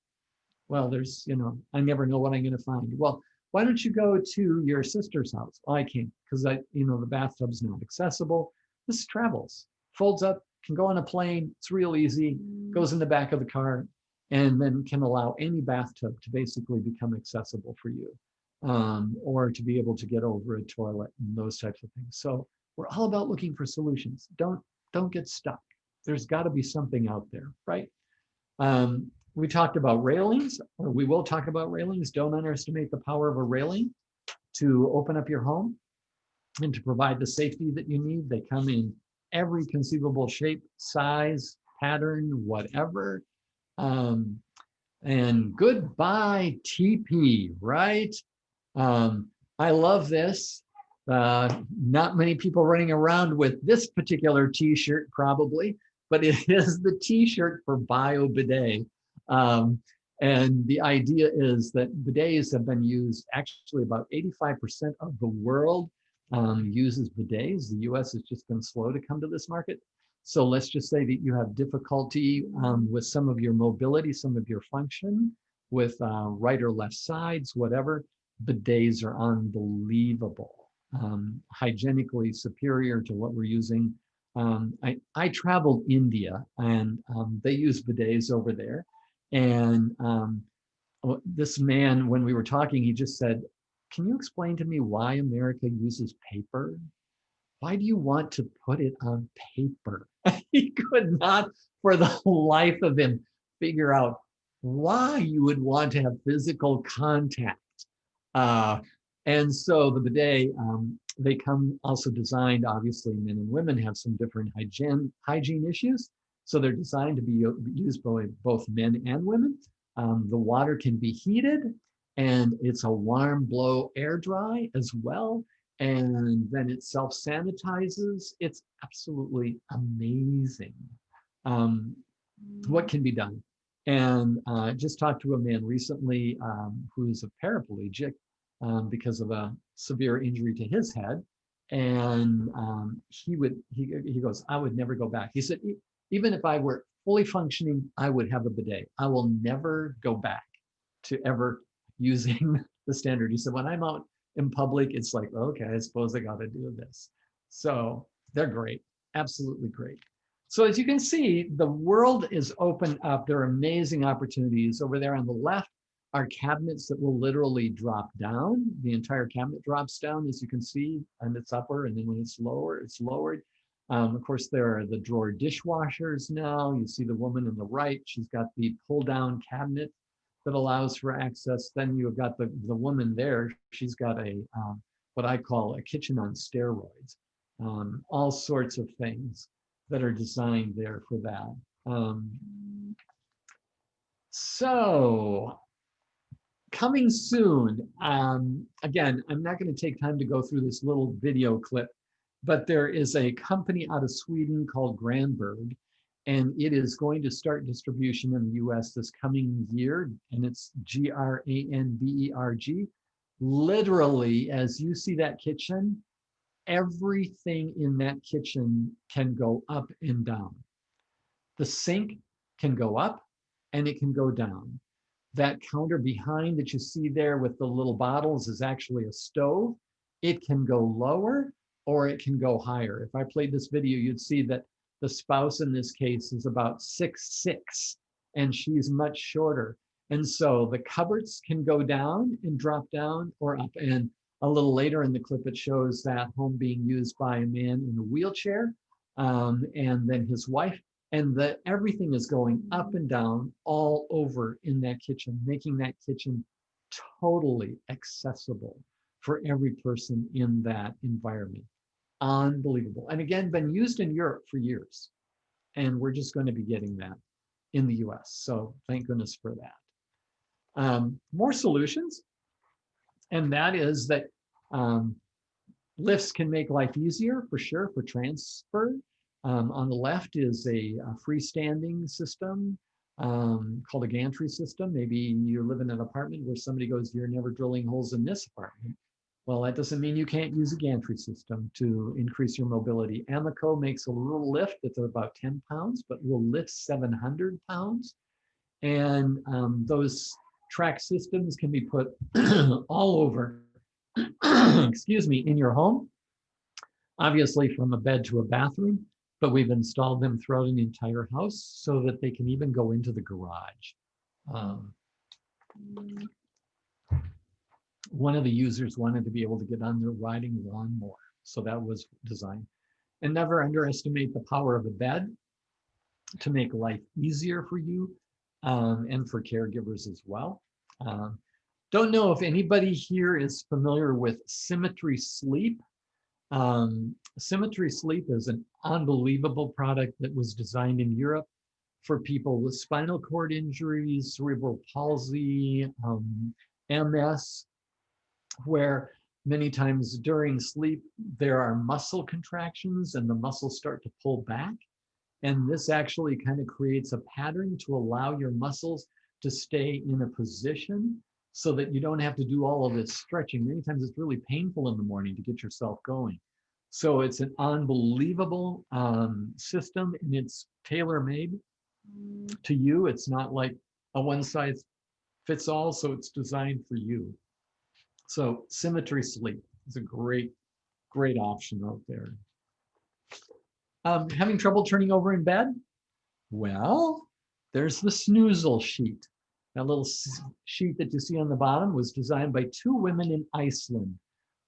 Well, there's, I never know what I'm going to find. Well, why don't you go to your sister's house? Well, I can't because the bathtub's not accessible. This travels, folds up, can go on a plane. It's real easy, goes in the back of the car, and then can allow any bathtub to basically become accessible for you, or to be able to get over a toilet and those types of things. So we're all about looking for solutions. Don't get stuck. There's got to be something out there, right? We talked about railings, or we will talk about railings. Don't underestimate the power of a railing to open up your home and to provide the safety that you need. They come in every conceivable shape, size, pattern, whatever. And goodbye TP, right? I love this. Not many people running around with this particular t-shirt probably, but it is the t-shirt for Bio Bidet. And the idea is that bidets have been used, actually about 85% of the world uses bidets. The US has just been slow to come to this market. So let's just say that you have difficulty with some of your mobility, some of your function, with right or left sides, whatever. Bidets are unbelievable, hygienically superior to what we're using. I traveled India, and they use bidets over there. And this man, when we were talking, he just said, can you explain to me why America uses paper? Why do you want to put it on paper? He could not, for the life of him, figure out why you would want to have physical contact. And so the bidet, they come also designed, obviously men and women have some different hygiene issues. So they're designed to be used by both men and women. The water can be heated, and it's a warm blow air dry as well. And then it self-sanitizes. It's absolutely amazing what can be done. And just talked to a man recently who's a paraplegic because of a severe injury to his head. And he goes, I would never go back. He said, even if I were fully functioning, I would have a bidet. I will never go back to ever using the standard. He said, when I'm out in public, it's like, okay, I suppose I got to do this. So they're great, absolutely great. So as you can see, the world is opened up. There are amazing opportunities. Over there on the left are cabinets that will literally drop down. The entire cabinet drops down, as you can see, and it's upper, and then when it's lower, it's lowered. Of course, there are the drawer dishwashers now. You see the woman on the right, she's got the pull-down cabinet that allows for access. Then you've got the woman there, she's got a, what I call a kitchen on steroids. All sorts of things that are designed there for that. So, coming soon, again, I'm not going to take time to go through this little video clip, but there is a company out of Sweden called Granberg, and it is going to start distribution in the US this coming year, and it's Granberg. Literally, as you see that kitchen, everything in that kitchen can go up and down. The sink can go up and it can go down. That counter behind that you see there with the little bottles is actually a stove. It can go lower or it can go higher. If I played this video, you'd see that the spouse in this case is about 6'6", and she's much shorter. And so the cupboards can go down and drop down or up. And a little later in the clip, it shows that home being used by a man in a wheelchair, and then his wife. And everything is going up and down all over in that kitchen, making that kitchen totally accessible for every person in that environment. Unbelievable. And again, been used in Europe for years. And we're just going to be getting that in the US. So thank goodness for that. More solutions. And that is that lifts can make life easier for sure for transfer. On the left is a freestanding system called a gantry system. Maybe you live in an apartment where somebody goes, "You're never drilling holes in this apartment." Well, that doesn't mean you can't use a gantry system to increase your mobility. Amoco makes a little lift that's about 10 pounds, but will lift 700 pounds. And those track systems can be put all over, excuse me, in your home, obviously from a bed to a bathroom, but we've installed them throughout an entire house so that they can even go into the garage. One of the users wanted to be able to get on their riding lawnmower, so that was designed. And never underestimate the power of a bed to make life easier for you and for caregivers as well. Don't know if anybody here is familiar with Symmetry Sleep. Symmetry Sleep is an unbelievable product that was designed in Europe for people with spinal cord injuries, cerebral palsy, MS, where many times during sleep there are muscle contractions and the muscles start to pull back. And this actually kind of creates a pattern to allow your muscles to stay in a position so that you don't have to do all of this stretching. Many times it's really painful in the morning to get yourself going. So it's an unbelievable system, and it's tailor-made to you. It's not like a one-size-fits-all, so it's designed for you. So Symmetry Sleep is a great, great option out there. Having trouble turning over in bed? Well, there's the snoozle sheet. That little sheet that you see on the bottom was designed by two women in Iceland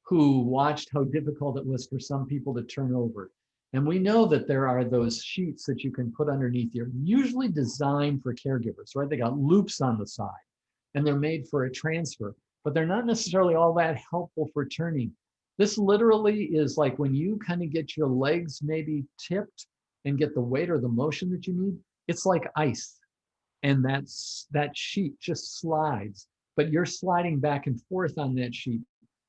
who watched how difficult it was for some people to turn over. And we know that there are those sheets that you can put underneath here, usually designed for caregivers, right? They got loops on the side and they're made for a transfer, but they're not necessarily all that helpful for turning. This literally is like when you kind of get your legs maybe tipped and get the weight or the motion that you need, it's like ice. And that sheet just slides, but you're sliding back and forth on that sheet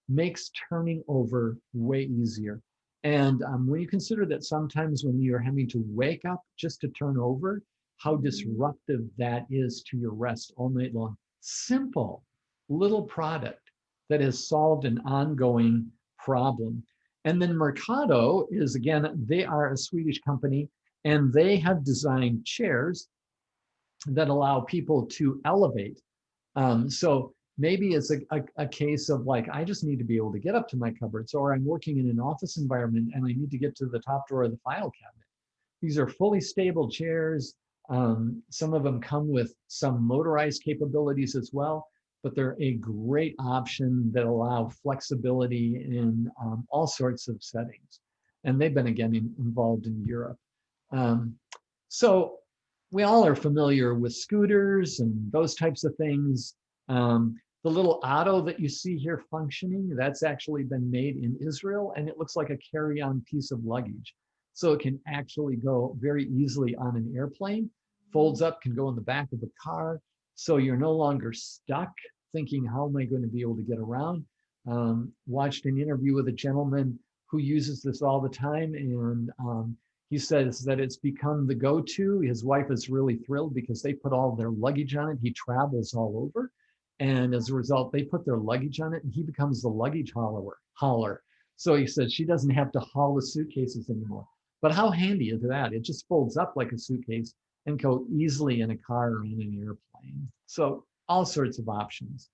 makes turning over way easier. And when you consider that sometimes when you're having to wake up just to turn over, how disruptive that is to your rest all night long. Simple little product that has solved an ongoing problem. And then Mercado is, again, they are a Swedish company, and they have designed chairs that allow people to elevate. So maybe it's a case of like, I just need to be able to get up to my cupboards, or I'm working in an office environment and I need to get to the top drawer of the file cabinet. These are fully stable chairs. Some of them come with some motorized capabilities as well, but they're a great option that allow flexibility in all sorts of settings. And they've been, again, involved in Europe. So we all are familiar with scooters and those types of things. The little Otto that you see here functioning, that's actually been made in Israel, and it looks like a carry-on piece of luggage. So it can actually go very easily on an airplane, folds up, can go in the back of the car. So you're no longer stuck thinking, how am I going to be able to get around? Watched an interview with a gentleman who uses this all the time, and he says that it's become the go-to. His wife is really thrilled because they put all their luggage on it. He travels all over. And as a result, they put their luggage on it and he becomes the luggage hauler. So he said she doesn't have to haul the suitcases anymore. But how handy is that? It just folds up like a suitcase and go easily in a car or in an airplane. So all sorts of options.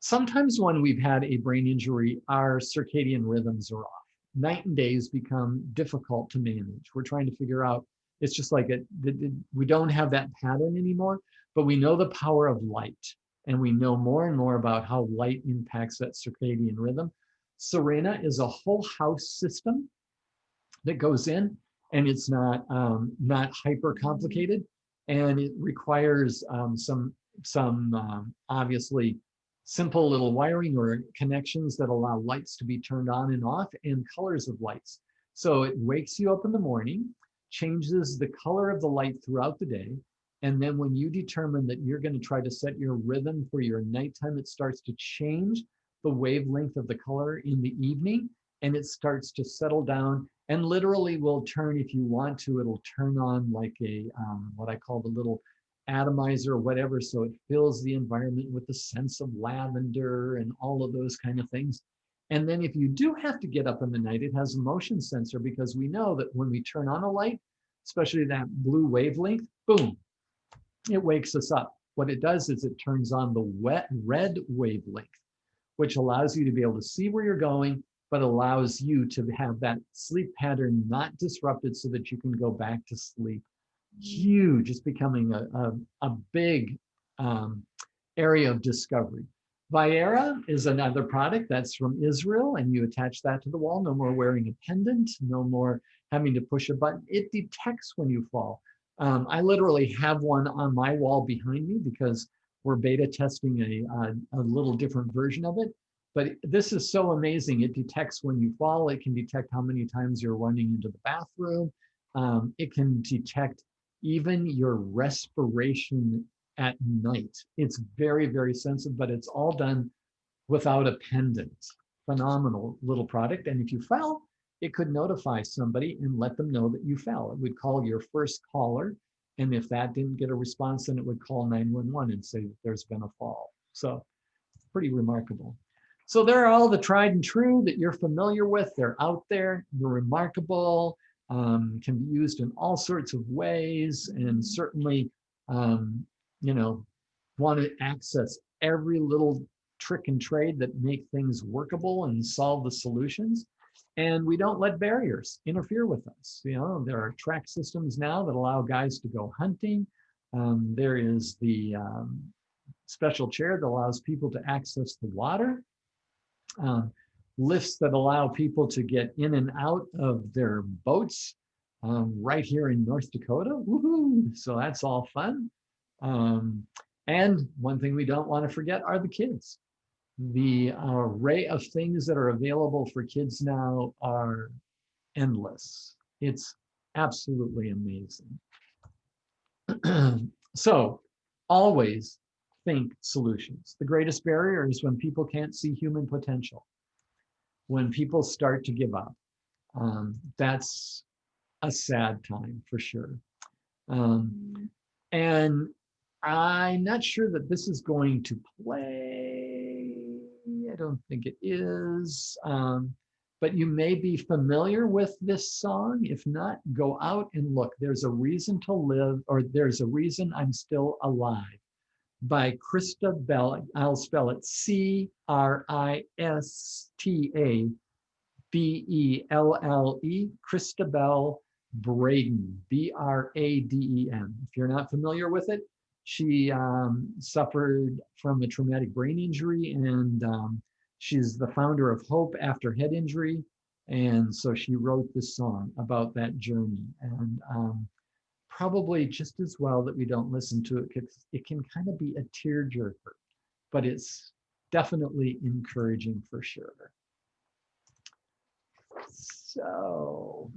Sometimes when we've had a brain injury, our circadian rhythms are off. Night and days become difficult to manage. We're trying to figure out, it's just like we don't have that pattern anymore, but we know the power of light. And we know more and more about how light impacts that circadian rhythm. Serena is a whole house system that goes in, and it's not hyper complicated, and it requires some obviously simple little wiring or connections that allow lights to be turned on and off and colors of lights. So it wakes you up in the morning, changes the color of the light throughout the day. And then when you determine that you're going to try to set your rhythm for your nighttime, it starts to change the wavelength of the color in the evening, and it starts to settle down and literally will turn, if you want to, it'll turn on like a, what I call the little atomizer or whatever, so it fills the environment with the sense of lavender and all of those kind of things. And then if you do have to get up in the night, it has a motion sensor, because we know that when we turn on a light, especially that blue wavelength, boom, it wakes us up. What it does is it turns on the red wavelength, which allows you to be able to see where you're going, but allows you to have that sleep pattern not disrupted so that you can go back to sleep. Huge. It's becoming a big area of discovery. Viera is another product that's from Israel, and you attach that to the wall. No more wearing a pendant, no more having to push a button. It detects when you fall. I literally have one on my wall behind me because we're beta testing a little different version of it. But this is so amazing. It detects when you fall. It can detect how many times you're running into the bathroom. It can detect even your respiration at night. It's very, very sensitive, but it's all done without a pendant. Phenomenal little product. And if you fell, it could notify somebody and let them know that you fell. It would call your first caller. And if that didn't get a response, then it would call 911 and say that there's been a fall. So pretty remarkable. So there are all the tried and true that you're familiar with. They're out there. They're remarkable. Can be used in all sorts of ways, and certainly, you know, want to access every little trick and trade that make things workable and solve the solutions. And we don't let barriers interfere with us. You know, there are track systems now that allow guys to go hunting. There is the special chair that allows people to access the water. Lifts that allow people to get in and out of their boats right here in North Dakota. Woohoo! So that's all fun. And one thing we don't want to forget are the kids. The array of things that are available for kids now are endless. It's absolutely amazing. So always think solutions. The greatest barrier is when people can't see human potential. When people start to give up, that's a sad time for sure. And I'm not sure that this is going to play. I don't think it is. But you may be familiar with this song. If not, go out and look. There's a Reason to Live, or There's a Reason I'm Still Alive, by Krista Bell. I'll spell it Christabelle, Christabel Braden, Braden. If you're not familiar with it, she suffered from a traumatic brain injury, and she's the founder of Hope After Head Injury. And so she wrote this song about that journey. And probably just as well that we don't listen to it, because it can kind of be a tearjerker, but it's definitely encouraging for sure. So,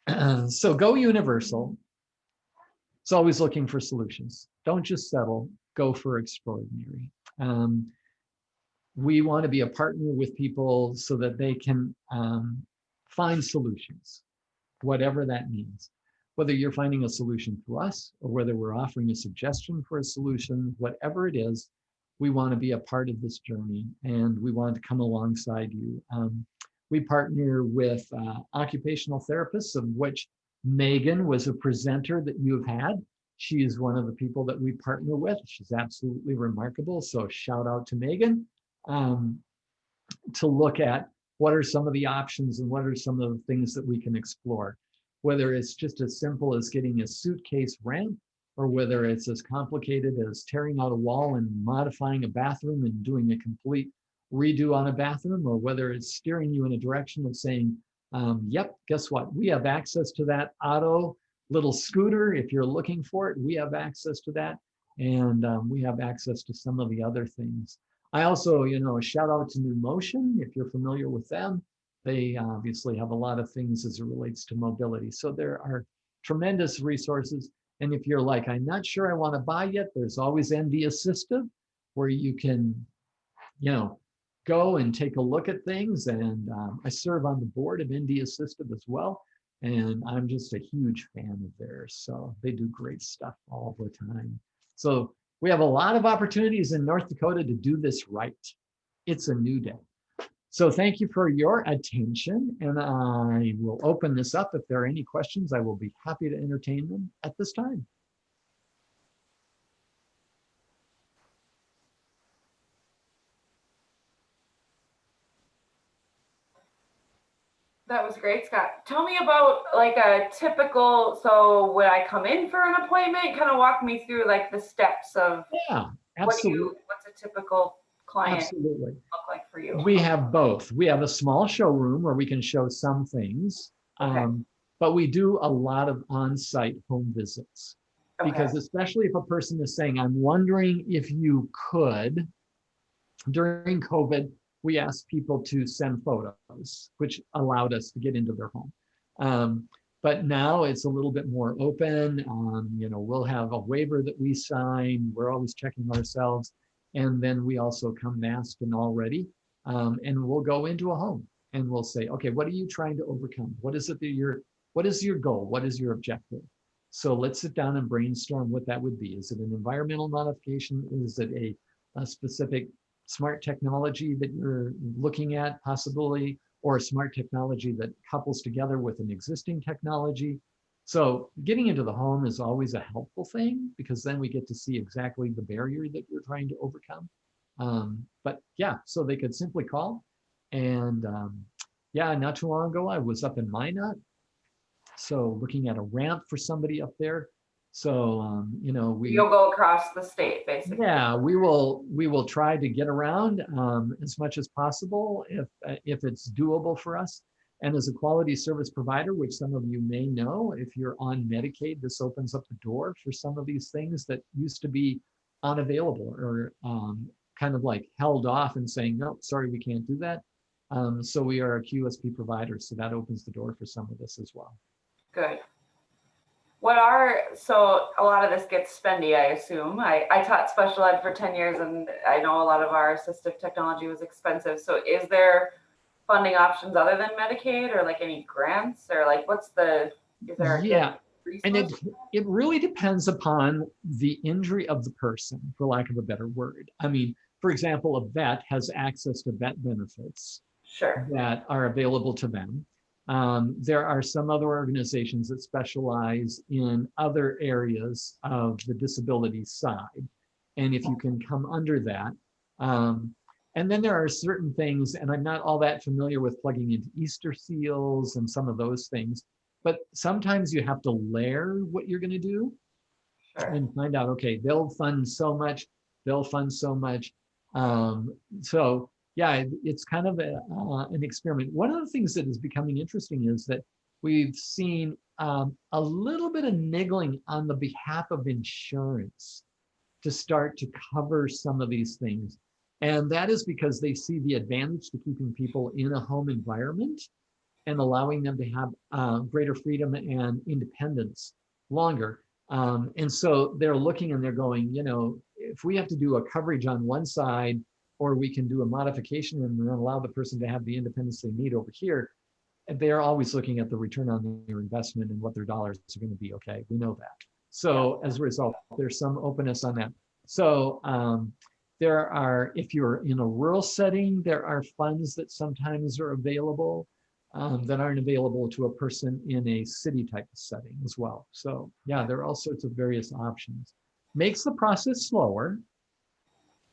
so GoUniversal. It's always looking for solutions. Don't just settle, go for extraordinary. We want to be a partner with people so that they can find solutions, whatever that means. whether you're finding a solution through us or whether we're offering a suggestion for a solution, whatever it is, we want to be a part of this journey and we want to come alongside you. We partner with occupational therapists, of which Megan was a presenter that you've had. She is one of the people that we partner with. She's absolutely remarkable. So shout out to Megan, to look at what are some of the options and what are some of the things that we can explore, whether it's just as simple as getting a suitcase ramp, or whether it's as complicated as tearing out a wall and modifying a bathroom and doing a complete redo on a bathroom, or whether it's steering you in a direction of saying, yep, guess what? We have access to that auto little scooter. If you're looking for it, we have access to that. And we have access to some of the other things. I also, shout out to New Motion, if you're familiar with them. They obviously have a lot of things as it relates to mobility. So there are tremendous resources. And if you're like, I'm not sure I want to buy yet, there's always ND Assistive, where you can, go and take a look at things. And I serve on the board of ND Assistive as well. And I'm just a huge fan of theirs. So they do great stuff all the time. So we have a lot of opportunities in North Dakota to do this right. It's a new day. So thank you for your attention. And I will open this up. If there are any questions, I will be happy to entertain them at this time. That was great, Scott. Tell me about like a typical, so when I come in for an appointment, kind of walk me through like the steps of absolutely. What's a typical client Absolutely. look like for you? We have both. We have a small showroom where we can show some things, but we do a lot of on-site home visits. Because especially if a person is saying, I'm wondering if you could, during COVID, we asked people to send photos, which allowed us to get into their home. But now it's a little bit more open. We'll have a waiver that we sign. We're always checking ourselves. And then we also come masked and all ready. And we'll go into a home and we'll say, okay, what are you trying to overcome? What is it that what is your goal? What is your objective? So let's sit down and brainstorm what that would be. Is it an environmental modification? Is it a specific smart technology that you're looking at possibly, or a smart technology that couples together with an existing technology? So getting into the home is always a helpful thing because then we get to see exactly the barrier that you're trying to overcome. But yeah, so they could simply call. And not too long ago, I was up in Minot. So looking at a ramp for somebody up there. So, you'll go across the state, basically. Yeah, we will try to get around as much as possible if it's doable for us. And as a quality service provider, which some of you may know, if you're on Medicaid, this opens up the door for some of these things that used to be unavailable or kind of like held off and saying, no, sorry, we can't do that. So we are a QSP provider, so that opens the door for some of this as well. Good. So a lot of this gets spendy, I assume. I taught special ed for 10 years and I know a lot of our assistive technology was expensive. So is there funding options other than Medicaid or like any grants or like is there and it really depends upon the injury of the person, for lack of a better word. I mean, for example, a vet has access to vet benefits that are available to them. There are some other organizations that specialize in other areas of the disability side. And if you can come under that, and then there are certain things, and I'm not all that familiar with plugging into Easter seals and some of those things, but sometimes you have to layer what you're going to do and find out, okay, they'll fund so much, they'll fund so much. So yeah, it's kind of an experiment. One of the things that is becoming interesting is that we've seen a little bit of niggling on the behalf of insurance to start to cover some of these things. And that is because they see the advantage to keeping people in a home environment and allowing them to have greater freedom and independence longer. And so they're looking and they're going, if we have to do a coverage on one side, or we can do a modification and then allow the person to have the independence they need over here, they're always looking at the return on their investment and what their dollars are going to be. Okay, we know that. So as a result, there's some openness on that. So there are, if you're in a rural setting, there are funds that sometimes are available that aren't available to a person in a city type of setting as well. So yeah, there are all sorts of various options. Makes the process slower,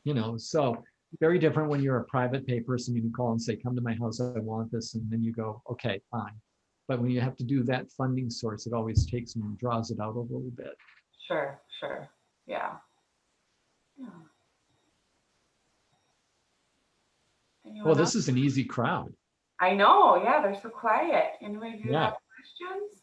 you know, so very different when you're a private pay person. You can call and say, come to my house, I want this. And then you go, okay, fine. But when you have to do that funding source, it always takes and draws it out a little bit. Sure, sure. Yeah. Yeah. Well, this is an easy crowd. I know, yeah, they're so quiet. Anybody do Yeah. have questions?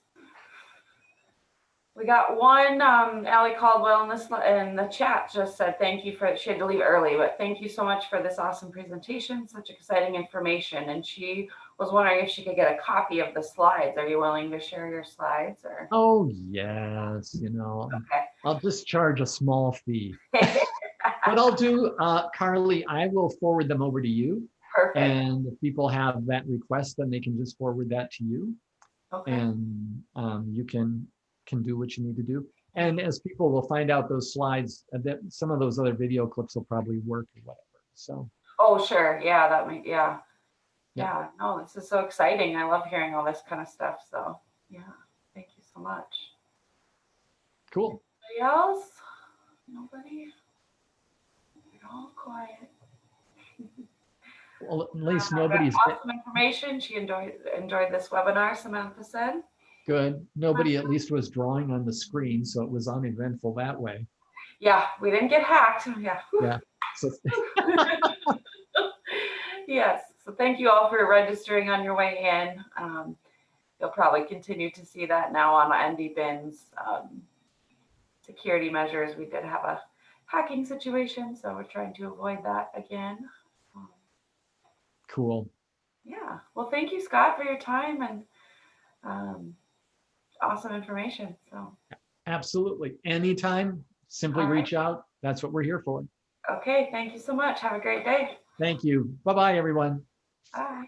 We got one, Allie Caldwell in the chat just said thank you for, she had to leave early, but thank you so much for this awesome presentation, such exciting information. And she was wondering if she could get a copy of the slides. Are you willing to share your slides or? Oh, yes, you know, Okay. I'll just charge a small fee. What I'll do, Carly, I will forward them over to you. Perfect. And if people have that request, then they can just forward that to you. Okay. And you can do what you need to do. And as people will find out those slides, that some of those other video clips will probably work or whatever. So. Oh, sure. Yeah, that might, yeah. Yeah, no, this is so exciting. I love hearing all this kind of stuff. So yeah, thank you so much. Cool. Anybody else? Nobody? You're all quiet. Well, at least nobody's awesome information. She enjoyed this webinar, Samantha said. Good. Nobody at least was drawing on the screen, so it was uneventful that way. Yeah, we didn't get hacked. Yeah. Yeah. So yes. So thank you all for registering on your way in. You'll probably continue to see that now on ND Bin's security measures. We did have a hacking situation, so we're trying to avoid that again. Cool. Yeah. Well, thank you, Scott, for your time and awesome information. So. Absolutely. Anytime, simply reach out. That's what we're here for. Okay. Thank you so much. Have a great day. Thank you. Bye-bye, everyone. Bye.